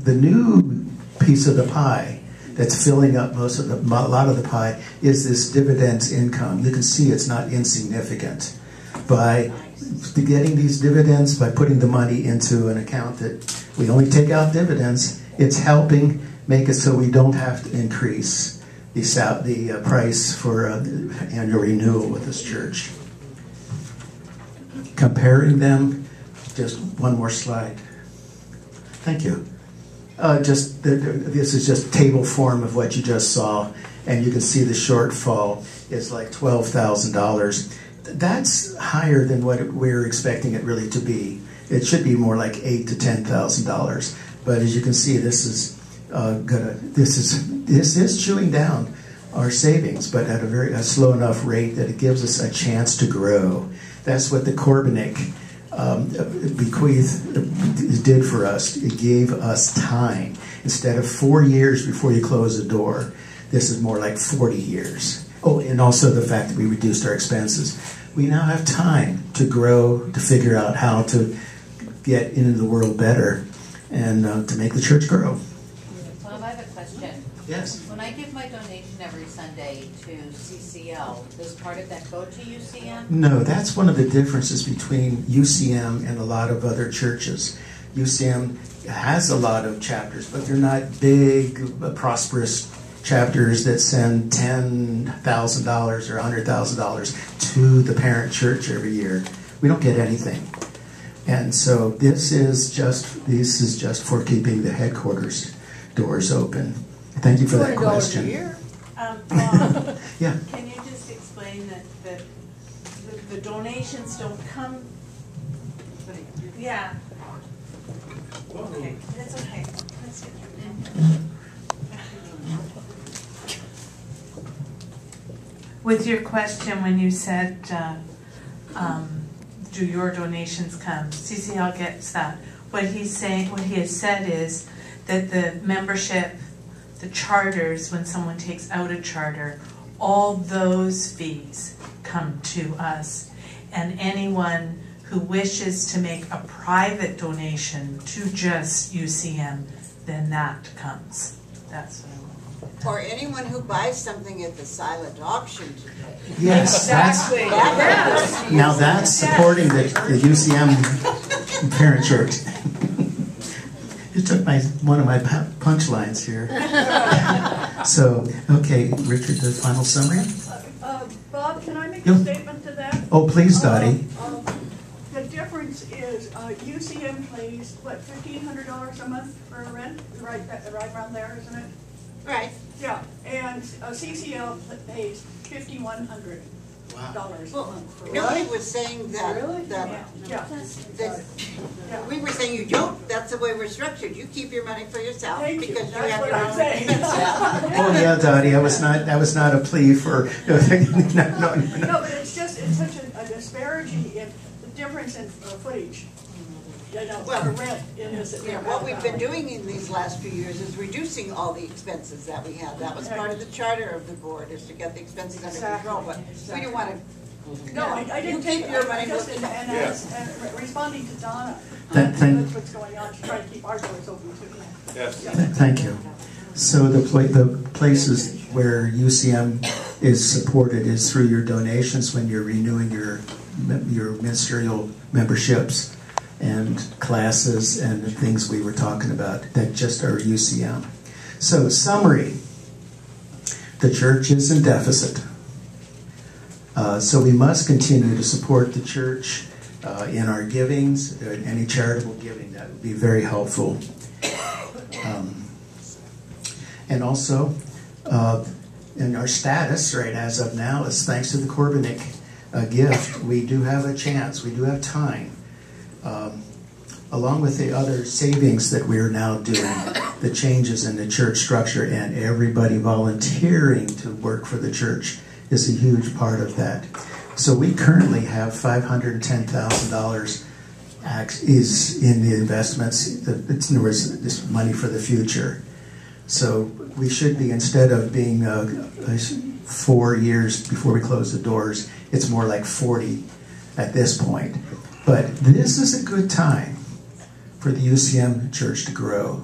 piece of the pie that's filling up a lot of the pie is this dividends income. You can see it's not insignificant. By getting these dividends, by putting the money into an account that we only take out dividends, it's helping make it so we don't have to increase the price for annual renewal with this church. Comparing them, just one more slide. Thank you. This is just table form of what you just saw, and you can see the shortfall is like $12,000. That's higher than what we're expecting it really to be. It should be more like $8,000 to $10,000. But as you can see, this is chewing down our savings, but at a slow enough rate that it gives us a chance to grow. That's what the Corbinic bequeath did for us. It gave us time. Instead of 4 years before you close the door, this is more like 40 years. Oh, and also the fact that we reduced our expenses. We now have time to grow, to figure out how to get into the world better, and to make the church grow. Bob, I have a question. Yes. When I give my donation every Sunday to CCL, does part of that go to UCM? No, that's one of the differences between UCM and a lot of other churches. UCM has a lot of chapters, but they're not big, prosperous chapters that send $10,000 or $100,000 to the parent church every year. We don't get anything. And so this is just for keeping the headquarters doors open. Thank you for that question. $200 a year. Bob, Yeah. can you just explain that the donations don't come? Yeah. Okay, that's okay. Let's get through. With your question, when you said, do your donations come? CCL gets that. What he has said is that the membership, the charters, when someone takes out a charter, all those fees come to us. And anyone who wishes to make a private donation to just UCM, then that comes. That's what I want. Or anyone who buys something at the silent auction today. Yes, exactly. Now that's supporting the UCM parent church. You took one of my punchlines here. So, okay, Richard, the final summary? Bob, can I make a statement to that? Oh, please, Dottie. The difference is UCM pays, what, $1,500 a month for rent? Right around there, isn't it? Right. Yeah, and CCL pays $5,100 a month for rent. Nobody was saying that. Really? That Yeah. we were saying you don't. That's the way we're structured. You keep your money for yourself because you That's have what your I'm own saying. expenses. Oh yeah, Dottie, that was not a plea for. No. No, but it's such a disparity in the difference in footage. For rent in this. What we've been doing in these last few years is reducing all the expenses that we have. That was part of the charter of the board, is to get the expenses under control. But we didn't want to. No, I didn't take your money. And responding to Donna. Thank- That's what's going on. She's trying to keep our doors open too. Yes. Thank you. So the places where UCM is supported is through your donations when you're renewing your ministerial memberships and classes and the things we were talking about that just are UCM. So summary, the church is in deficit. So we must continue to support the church in our givings, any charitable giving. That would be very helpful. And also, in our status, right, as of now, is thanks to the Corbinick gift, we do have a chance, we do have time. Along with the other savings that we are now doing, the changes in the church structure and everybody volunteering to work for the church is a huge part of that. So we currently have $510,000 is in the investments. It's, in other words, this money for the future. So we should be, instead of being 4 years before we close the doors, it's more like 40 at this point. But this is a good time for the UCM church to grow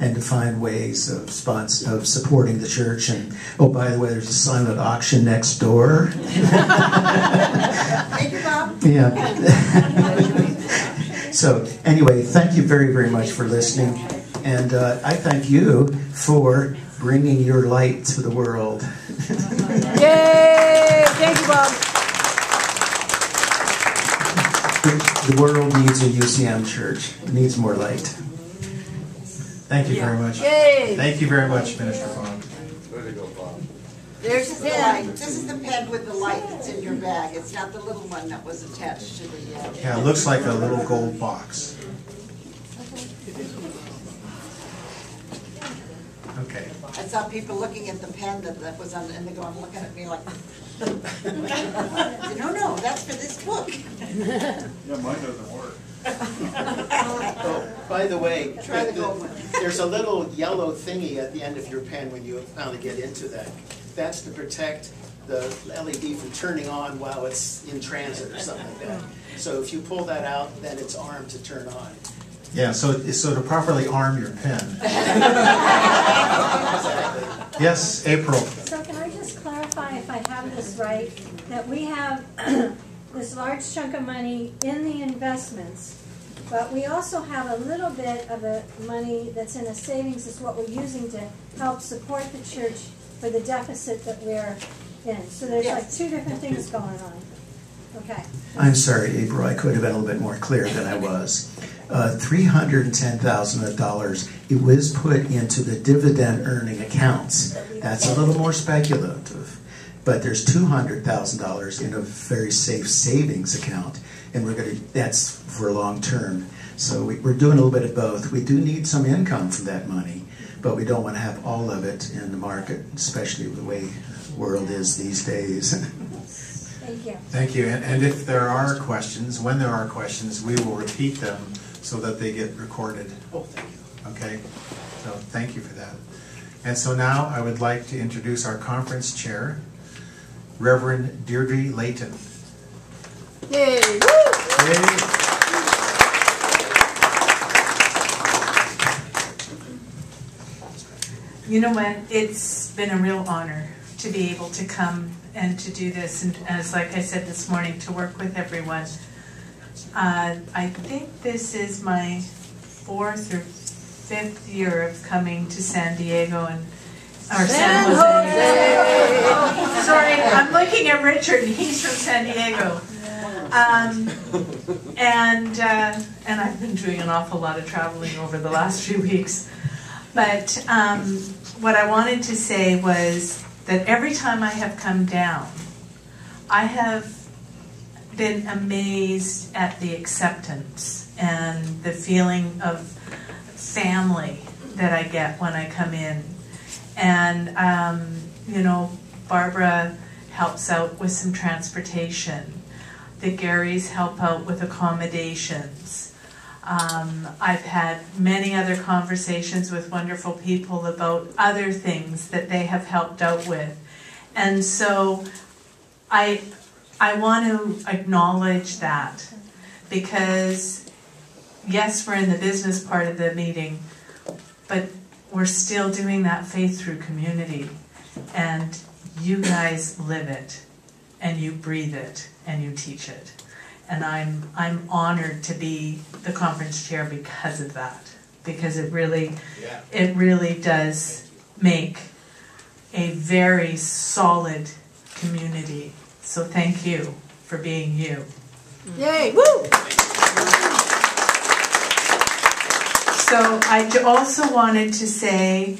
and to find ways of supporting the church. And oh, by the way, there's a silent auction next door. Thank you, Bob. Yeah. So anyway, thank you very, very much for listening. And I thank you for bringing your light to the world. Yay! Thank you, Bob. The world needs a UCM church. It needs more light. Thank you very much. Yay! Thank you very much, Minister Fong. Way to go, Bob. There's This is the the light. pen. This is the pen with the light that's in your bag. It's not the little one that was attached to the. Yeah, it looks like a little gold box. Okay. I saw people looking at the pen that was on, and they're going looking at me like, no, that's for this book. Yeah, mine doesn't work. Oh, by the way, Try the gold one. there's a little yellow thingy at the end of your pen when you finally get into that. That's to protect the LED from turning on while it's in transit or something like that. So if you pull that out, then it's armed to turn on. Yeah, so to properly arm your pen. Exactly. Yes, April. So can I just clarify if I have this right, that we have this large chunk of money in the investments, but we also have a little bit of the money that's in a savings is what we're using to help support the church for the deficit that we're in. So there's like two different things going on. Okay. I'm sorry, April, I could have been a little bit more clear than I was. $310,000, it was put into the dividend earning accounts. That's a little more speculative. But there's $200,000 in a very safe savings account, and that's for long term. So we're doing a little bit of both. We do need some income from that money, but we don't want to have all of it in the market, especially the way the world is these days. Thank you. Thank you. And if there are questions, when there are questions, we will repeat them so that they get recorded. Oh, thank you. Okay? So thank you for that. And so now I would like to introduce our conference chair, Reverend Deirdre Layton. Yay! Woo! Yay. You know what? It's been a real honor to be able to come and to do this, and as like I said this morning, to work with everyone. I think this is my 4th or 5th year of coming to San Diego or San Jose. Oh, sorry, I'm looking at Richard, and he's from San Diego. And I've been doing an awful lot of traveling over the last few weeks. But what I wanted to say was that every time I have come down, I have been amazed at the acceptance and the feeling of family that I get when I come in. And, you know, Barbara helps out with some transportation. The Garys help out with accommodations. I've had many other conversations with wonderful people about other things that they have helped out with. And so I want to acknowledge that, because yes, we're in the business part of the meeting, but we're still doing that faith through community. And you guys live it, and you breathe it, and you teach it. And I'm honored to be the conference chair because of that, because it really does make a very solid community. So thank you for being you. Yay, woo! So I also wanted to say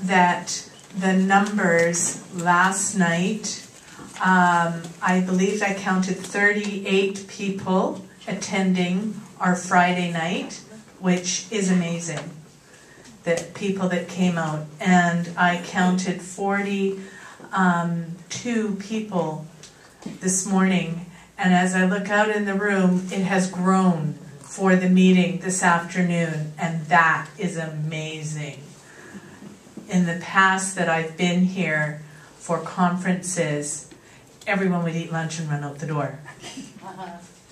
that the numbers last night, I believe I counted 38 people attending our Friday night, which is amazing. That people that came out, and I counted 42 people this morning, and as I look out in the room, it has grown for the meeting this afternoon, and that is amazing. In the past that I've been here for conferences, everyone would eat lunch and run out the door.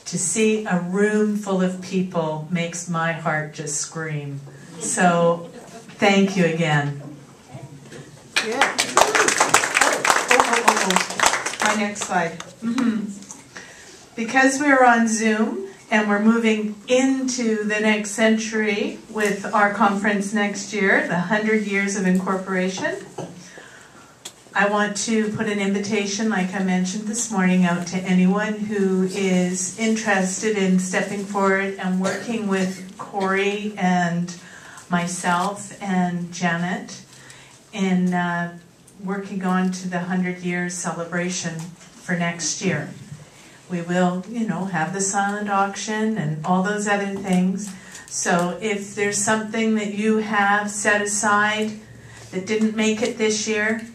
To see a room full of people makes my heart just scream. So, thank you again. Yeah. My next slide. Because we're on Zoom and we're moving into the next century with our conference next year, the 100 Years of Incorporation, I want to put an invitation, like I mentioned this morning, out to anyone who is interested in stepping forward and working with Corey and myself and Janet in working on to the 100 years celebration for next year. We will, have the silent auction and all those other things. So if there's something that you have set aside that didn't make it this year,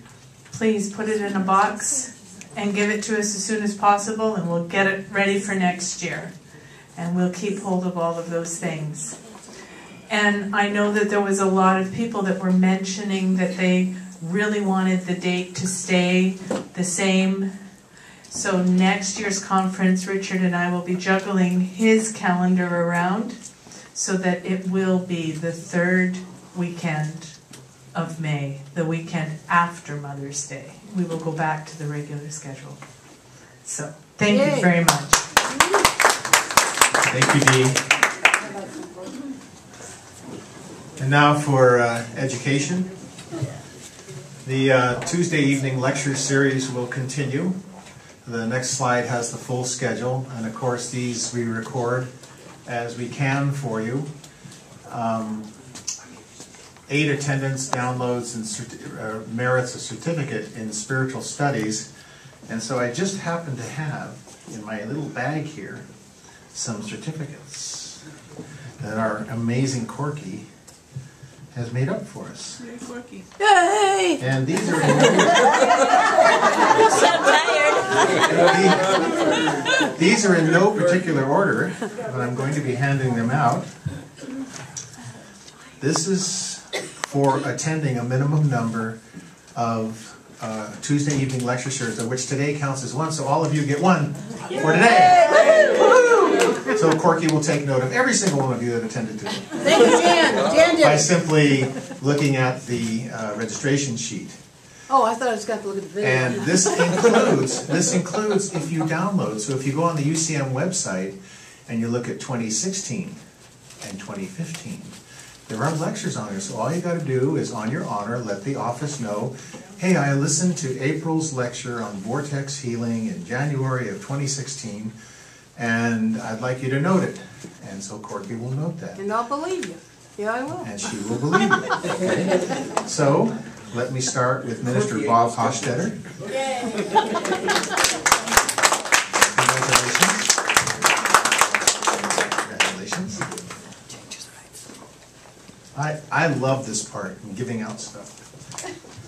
please put it in a box and give it to us as soon as possible, and we'll get it ready for next year. And we'll keep hold of all of those things. And I know that there was a lot of people that were mentioning that they really wanted the date to stay the same. So next year's conference, Richard and I will be juggling his calendar around so that it will be the third weekend of May, the weekend after Mother's Day. We will go back to the regular schedule. So thank you very much. Thank you, Dee. And now for education. The Tuesday evening lecture series will continue. The next slide has the full schedule, and of course these we record as we can for you. 8 attendance, downloads, and merits a certificate in spiritual studies. And so I just happen to have in my little bag here some certificates that our amazing Corky has made up for us. Very quirky. Yay! And these are I'm so tired. these are in no particular order, but I'm going to be handing them out. This is for attending a minimum number of Tuesday evening lecture series, of which today counts as one, so all of you get one for today. So Corky will take note of every single one of you that attended today. Thank you, Jan. Jan did. By simply looking at the registration sheet. Oh, I thought I was going to look at the video. And this includes if you download. So if you go on the UCM website and you look at 2016 and 2015, there are lectures on there. So all you got to do is, on your honor, let the office know, hey, I listened to April's lecture on vortex healing in January of 2016, and I'd like you to note it. And so Corky will note that. And I'll believe you. Yeah, I will. And she will believe you. So, let me start with Minister Bob Hostetter. Congratulations. I love this part, in giving out stuff.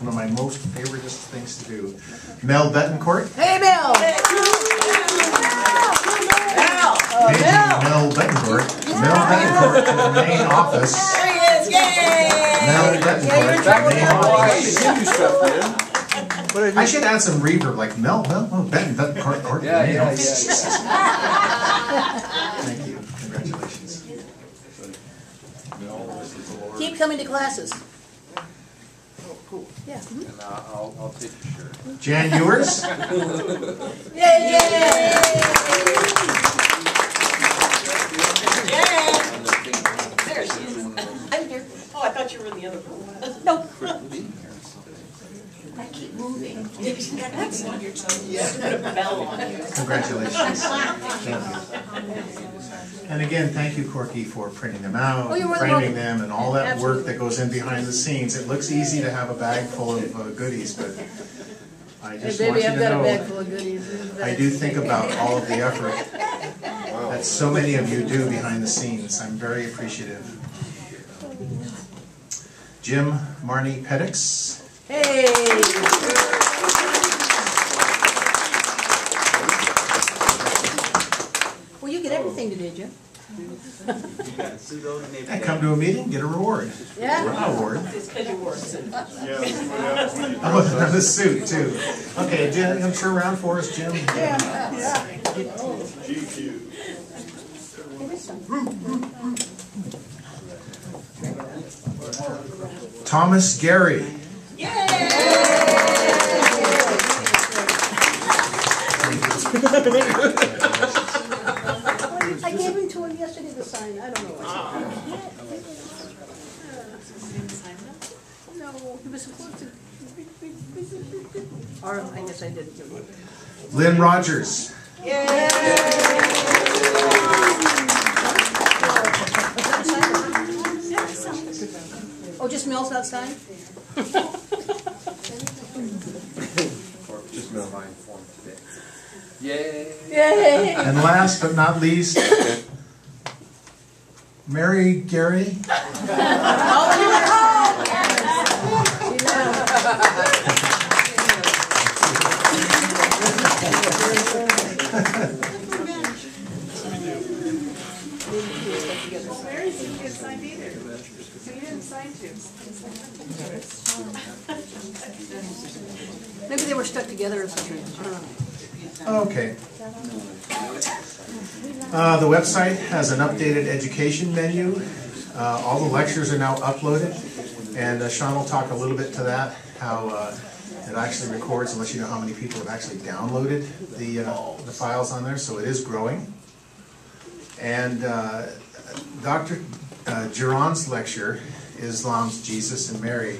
One of my most favoriteest things to do. Mel Betancourt. Hey, Mel! Mel Betancourt. Mel Betancourt to the main office. There he is! Yay! Mel Betancourt to the main office. I should add some reverb, like Mel Betancourt. Yeah. Thank you. Congratulations. Keep coming to classes. Oh, cool. Yeah. And I'll take your shirt. Jan Ewers. Yay! There she is. I'm here. Oh, I thought you were in the other room. No. I keep moving. moving. Congratulations. Thank you. And again, thank you, Corky, for printing them out, Oh, you're more than framing welcome. them, and all that work Absolutely. that goes in behind the scenes. It looks easy to have a bag full of goodies, but I Hey, just want baby, you I've to got a know, bag full of goodies. I do think about all of the effort that so many of you do behind the scenes. I'm very appreciative. Jim Marnie Pettix. Hey! Well, you get everything today, Jim. And come to a meeting, get a reward. Yeah. An award. It's because you wore a suit. Oh, and a suit too. Okay, Jim, I'm sure around for us, Jim. Thomas Gary. I gave him to him yesterday to sign. I don't know what's No, he was supposed to. Or I guess I did. Lynn Rogers. Oh, just Mel's not signed? Just no line form today. Yay! Yay! And last but not least, Mary Gary. Mary's didn't sign either. So you didn't sign two. Maybe they were stuck together or something. I don't know. Okay. The website has an updated education menu. All the lectures are now uploaded, and Sean will talk a little bit to that, how it actually records and lets you know how many people have actually downloaded the files on there, so it is growing. And Dr. Giron's lecture, Islam's Jesus and Mary,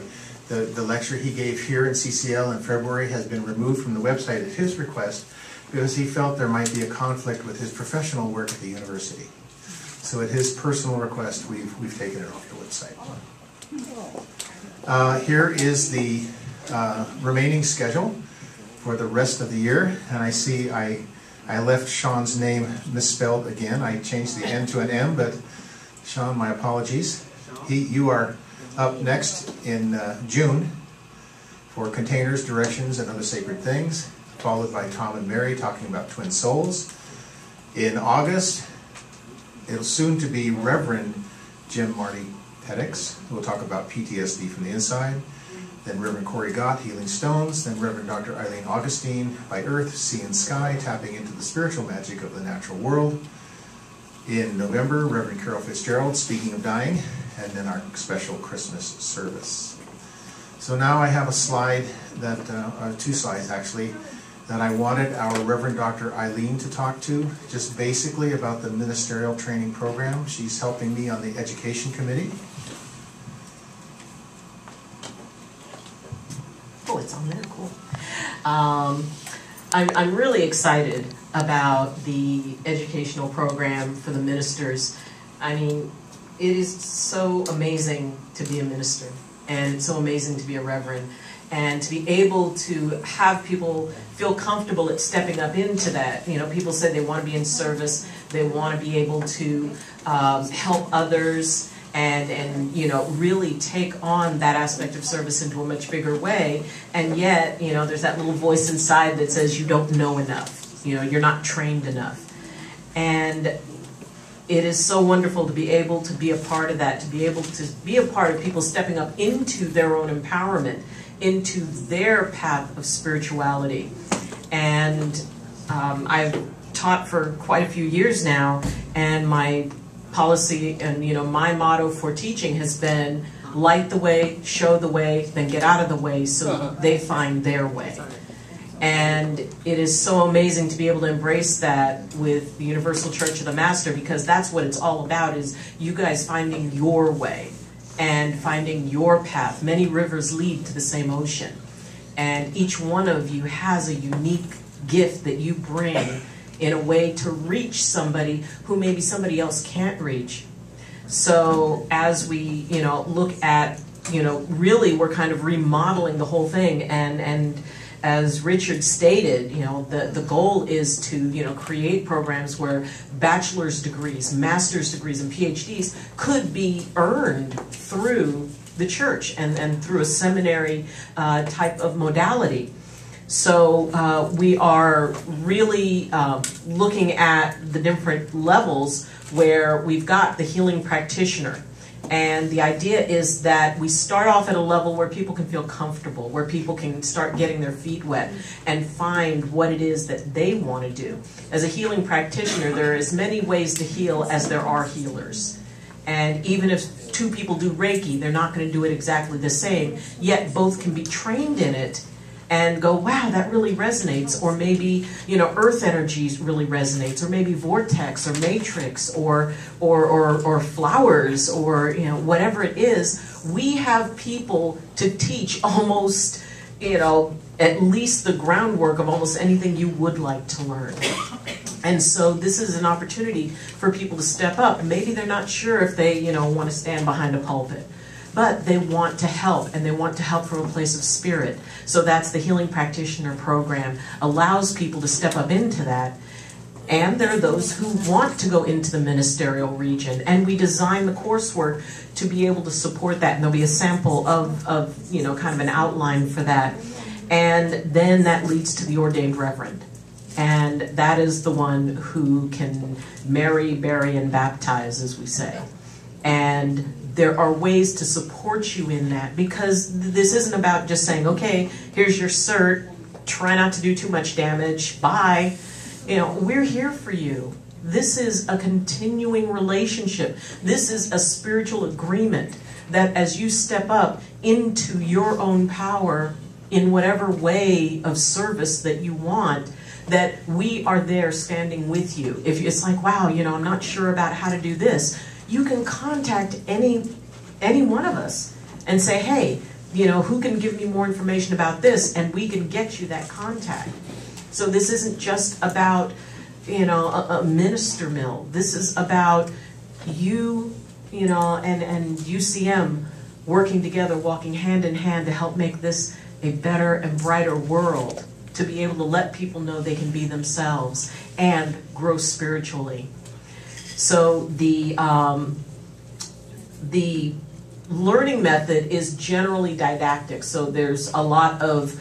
the lecture he gave here in CCL in February has been removed from the website at his request because he felt there might be a conflict with his professional work at the university. So at his personal request, we've taken it off the website. Here is the remaining schedule for the rest of the year, and I see I left Sean's name misspelled again. I changed the N to an M, but Sean, my apologies. You are up next in June for Containers, Directions, and Other Sacred Things, followed by Tom and Mary talking about twin souls. In August, it'll soon to be Reverend Jim Marty Pettix, who will talk about PTSD from the inside. Then Reverend Corey Gott, Healing Stones. Then Reverend Dr. Eileen Augustine, By Earth, Sea and Sky, tapping into the spiritual magic of the natural world. In November, Reverend Carol Fitzgerald, Speaking of Dying, and then our special Christmas service. So now I have a slide that, two slides actually, that I wanted our Reverend Dr. Eileen to talk to, just basically about the ministerial training program. She's helping me on the education committee. Oh, it's on there, cool. I'm really excited about the educational program for the ministers. I mean, it is so amazing to be a minister, and it's so amazing to be a reverend, and to be able to have people feel comfortable at stepping up into that. You know, people say they want to be in service, they want to be able to help others, and you know, really take on that aspect of service into a much bigger way. And yet, you know, there's that little voice inside that says you don't know enough, you know, you're not trained enough. And it is so wonderful to be able to be a part of that, to be able to be a part of people stepping up into their own empowerment, into their path of spirituality. And I've taught for quite a few years now, and my policy and, you know, my motto for teaching has been light the way, show the way, then get out of the way so they find their way. And it is so amazing to be able to embrace that with the Universal Church of the Master, because that's what it's all about, is you guys finding your way and finding your path. Many rivers lead to the same ocean. And each one of you has a unique gift that you bring in a way to reach somebody who maybe somebody else can't reach. So as we, look at, really we're kind of remodeling the whole thing, and as Richard stated, the goal is to, create programs where bachelor's degrees, master's degrees, and PhDs could be earned through the church and through a seminary type of modality. So we are really looking at the different levels where we've got the healing practitioner. And the idea is that we start off at a level where people can feel comfortable, where people can start getting their feet wet and find what it is that they want to do. As a healing practitioner, there are as many ways to heal as there are healers. And even if two people do Reiki, they're not going to do it exactly the same, yet both can be trained in it and go, wow, that really resonates. Or maybe, earth energies really resonates, or maybe vortex or matrix or flowers, or, whatever it is. We have people to teach almost, at least the groundwork of almost anything you would like to learn. And so this is an opportunity for people to step up. Maybe they're not sure if they, want to stand behind a pulpit, but they want to help, and they want to help from a place of spirit. So that's the Healing Practitioner Program, allows people to step up into that. And there are those who want to go into the ministerial region, and we design the coursework to be able to support that. And there'll be a sample of kind of an outline for that. And then that leads to the ordained reverend. And that is the one who can marry, bury, and baptize, as we say. And there are ways to support you in that, because this isn't about just saying, okay, here's your cert, try not to do too much damage, bye. We're here for you. This is a continuing relationship. This is a spiritual agreement that as you step up into your own power in whatever way of service that you want, that we are there standing with you. If it's like, wow, I'm not sure about how to do this, you can contact any one of us and say, hey, who can give me more information about this, and we can get you that contact. So this isn't just about, a minister mill. This is about you, and UCM working together, walking hand in hand to help make this a better and brighter world, to be able to let people know they can be themselves and grow spiritually. So the learning method is generally didactic. So there's a lot of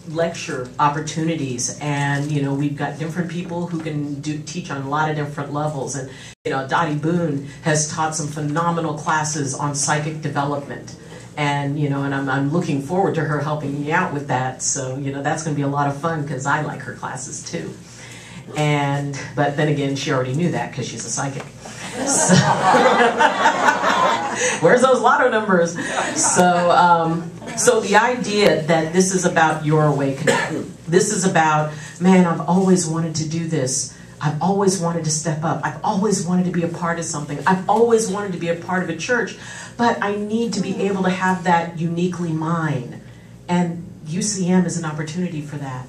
lecture opportunities, and we've got different people who can teach on a lot of different levels. And Dottie Boone has taught some phenomenal classes on psychic development. And and I'm looking forward to her helping me out with that. So that's going to be a lot of fun, because I like her classes too. But then again, she already knew that because she's a psychic. So, where's those lotto numbers? So the idea that this is about your awakening. This is about, man, I've always wanted to do this. I've always wanted to step up. I've always wanted to be a part of something. I've always wanted to be a part of a church. But I need to be able to have that uniquely mine. And UCM is an opportunity for that.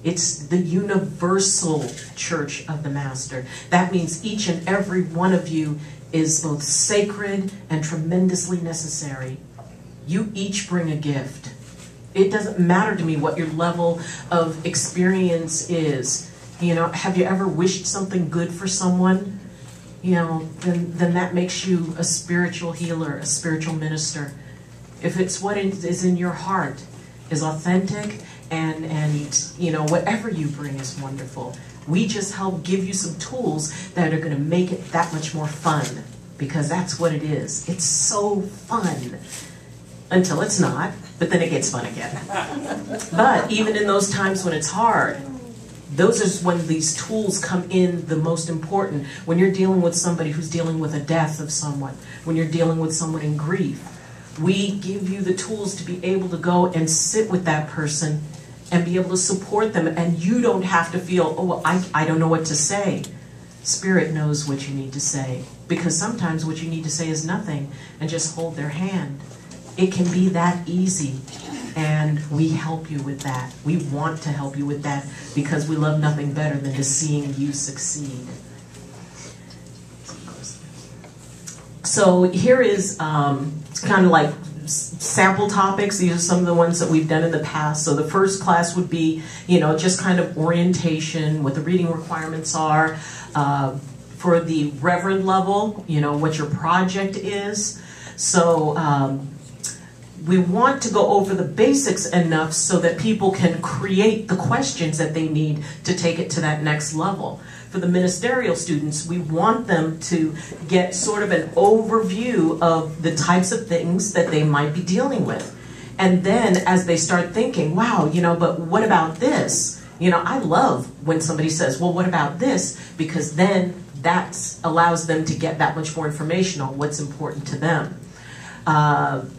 It's the universal church of the Master. That means each and every one of you is both sacred and tremendously necessary. You each bring a gift. It doesn't matter to me what your level of experience is. Have you ever wished something good for someone? Then that makes you a spiritual healer, a spiritual minister. If it's what is in your heart is authentic, and whatever you bring is wonderful. We just help give you some tools that are going to make it that much more fun, because that's what it is. It's so fun until it's not, but then it gets fun again. But even in those times when it's hard, those are when these tools come in the most important. When you're dealing with somebody who's dealing with a death of someone, when you're dealing with someone in grief, we give you the tools to be able to go and sit with that person and be able to support them. And you don't have to feel, oh, well, I don't know what to say. Spirit knows what you need to say, because sometimes what you need to say is nothing, and just hold their hand. It can be that easy. And we help you with that. We want to help you with that because we love nothing better than to seeing you succeed. So here is kind of like sample topics. These are some of the ones that we've done in the past. So the first class would be, just kind of orientation, what the reading requirements are. For the reverend level, what your project is. So we want to go over the basics enough so that people can create the questions that they need to take it to that next level. For the ministerial students, we want them to get sort of an overview of the types of things that they might be dealing with. And then as they start thinking, wow, but what about this? I love when somebody says, well, what about this? Because then that allows them to get that much more information on what's important to them.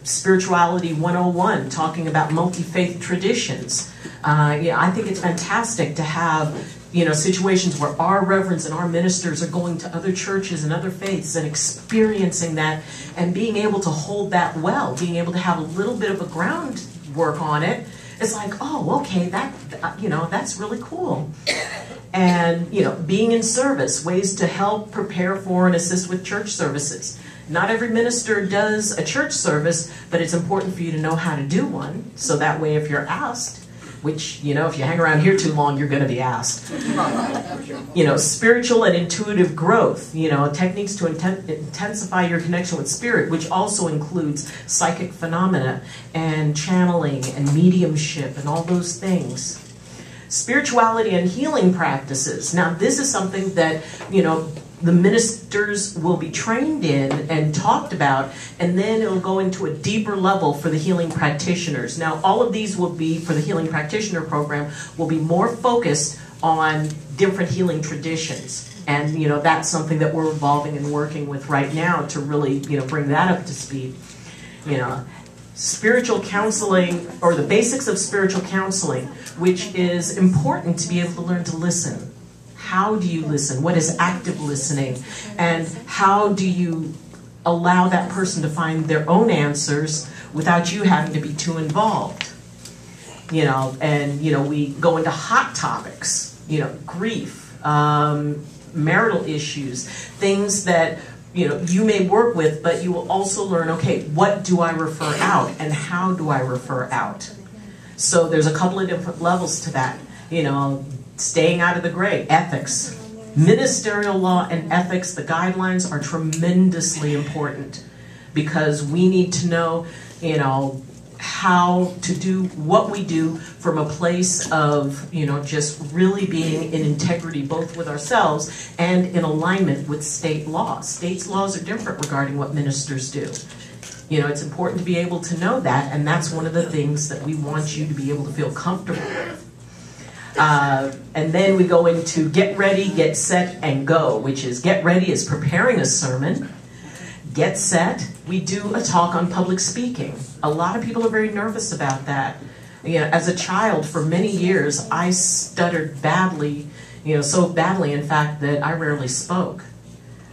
Spirituality 101, talking about multi-faith traditions. I think it's fantastic to have situations where our reverends and our ministers are going to other churches and other faiths and experiencing that and being able to hold that well, being able to have a little bit of a groundwork on it. It's like, oh, okay, that's really cool. And, being in service, ways to help prepare for and assist with church services. Not every minister does a church service, but it's important for you to know how to do one. So that way, if you're asked, which, if you hang around here too long, you're going to be asked. Spiritual and intuitive growth, techniques to intensify your connection with spirit, which also includes psychic phenomena and channeling and mediumship and all those things. Spirituality and healing practices. Now, this is something that, the ministers will be trained in and talked about, and then it'll go into a deeper level for the healing practitioners. Now, all of these will be, for the healing practitioner program, will be more focused on different healing traditions. And, that's something that we're evolving and working with right now to really, bring that up to speed. Spiritual counseling, or the basics of spiritual counseling, which is important to be able to learn to listen. How do you listen? What is active listening? And how do you allow that person to find their own answers without you having to be too involved? And we go into hot topics, grief, marital issues, things that you may work with, but you will also learn, okay, what do I refer out and how do I refer out? So there's a couple of different levels to that. Staying out of the gray, ethics. Ministerial law and ethics, the guidelines are tremendously important because we need to know, how to do what we do from a place of, just really being in integrity both with ourselves and in alignment with state law. State's laws are different regarding what ministers do. It's important to be able to know that, and that's one of the things that we want you to be able to feel comfortable with. And then we go into get ready, get set, and go, which is get ready is preparing a sermon. Get set, we do a talk on public speaking. A lot of people are very nervous about that. As a child, for many years, I stuttered badly, so badly, in fact, that I rarely spoke.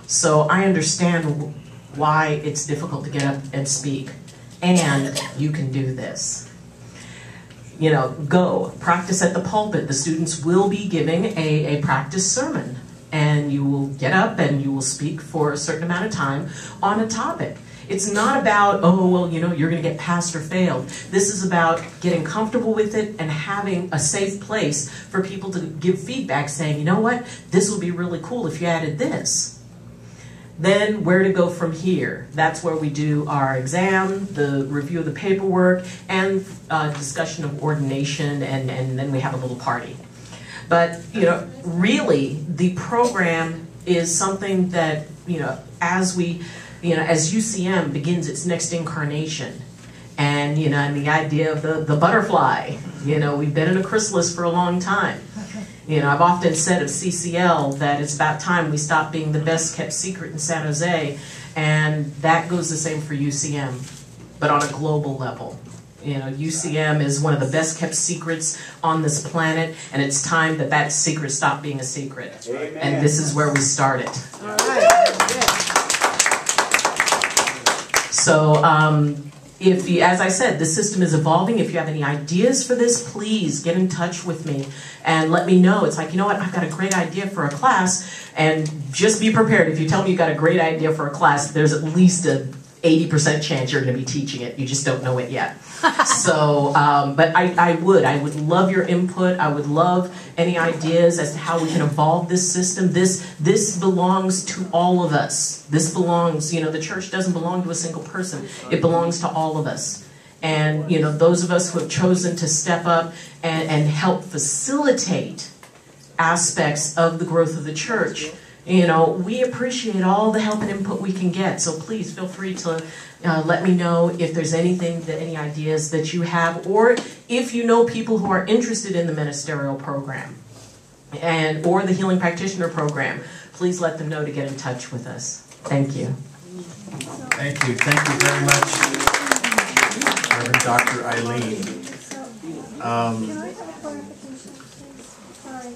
So I understand why it's difficult to get up and speak. And you can do this. Go. Practice at the pulpit. The students will be giving a practice sermon. And you will get up and you will speak for a certain amount of time on a topic. It's not about, oh, well, you're going to get passed or failed. This is about getting comfortable with it and having a safe place for people to give feedback saying, you know what, this would be really cool if you added this. Then where to go from here. That's where we do our exam, the review of the paperwork, and discussion of ordination, and then we have a little party. But, really, the program is something that, as UCM begins its next incarnation, and, and the idea of the butterfly, we've been in a chrysalis for a long time. I've often said of CCL that it's about time we stop being the best kept secret in San Jose, and that goes the same for UCM, but on a global level. UCM is one of the best kept secrets on this planet, and it's time that secret stop being a secret. Amen. And this is where we start it. All right. So if you, as I said, the system is evolving. If you have any ideas for this, please get in touch with me and let me know. It's like, you know what, I've got a great idea for a class, and just be prepared. If you tell me you've got a great idea for a class, there's at least a 80% chance you're going to be teaching it. You just don't know it yet. So, but I would love your input. I would love any ideas as to how we can evolve this system. This belongs to all of us. This belongs, the church doesn't belong to a single person. It belongs to all of us. And, those of us who have chosen to step up and help facilitate aspects of the growth of the church, we appreciate all the help and input we can get. So please feel free to let me know if there's any ideas that you have, or if you know people who are interested in the ministerial program or the healing practitioner program. Please let them know to get in touch with us. Thank you. Thank you. Thank you very much, Reverend Dr. Eileen. Can I have a clarification, please? Sorry.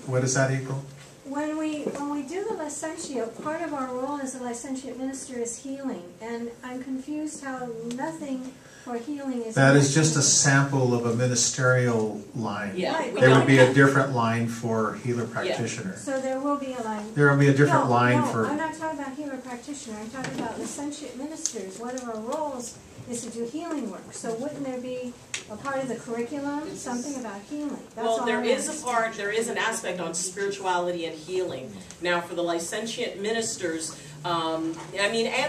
What is that, April? When we do the licentiate, part of our role as a licentiate minister is healing, and I'm confused how nothing for healing is. That is just a sample of a ministerial line. Yeah, Right. There would be a different line for healer practitioner. So there will be a line. There will be a different line No, for. I'm not talking about healer practitioner. I'm talking about licentiate ministers. One of our roles is to do healing work. So wouldn't there be a part of the curriculum, something about healing? That's Well, all there I is understand. there is an aspect on spirituality and healing. Now, for the licentiate ministers, and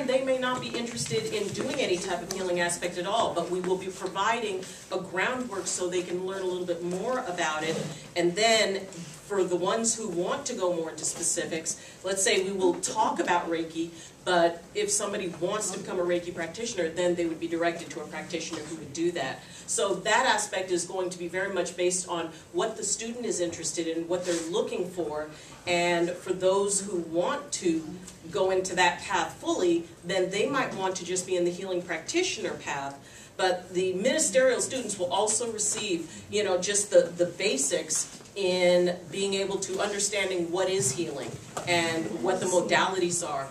they may not be interested in doing any type of healing aspect at all, but we will be providing a groundwork so they can learn a little bit more about it. And then for the ones who want to go more into specifics, let's say we will talk about Reiki, but if somebody wants to become a Reiki practitioner, then they would be directed to a practitioner who would do that. So that aspect is going to be very much based on what the student is interested in, what they're looking for, and for those who want to go into that path fully, then they might want to just be in the healing practitioner path. But the ministerial students will also receive, just the basics in being able to understanding what is healing and what the modalities are.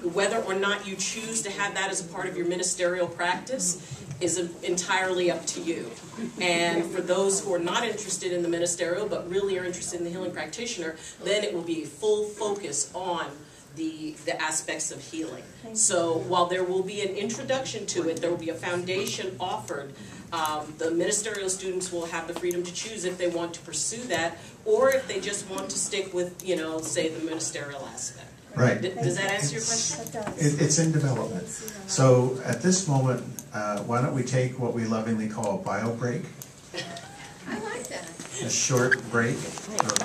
Whether or not you choose to have that as a part of your ministerial practice is entirely up to you. And for those who are not interested in the ministerial but really are interested in the healing practitioner, then it will be a full focus on the aspects of healing. So while there will be an introduction to it, there will be a foundation offered. The ministerial students will have the freedom to choose if they want to pursue that, or if they just want to stick with, say the ministerial aspect. Right. Does that answer your question? It's in development. So at this moment, why don't we take what we lovingly call a bio break? I like that. A short break for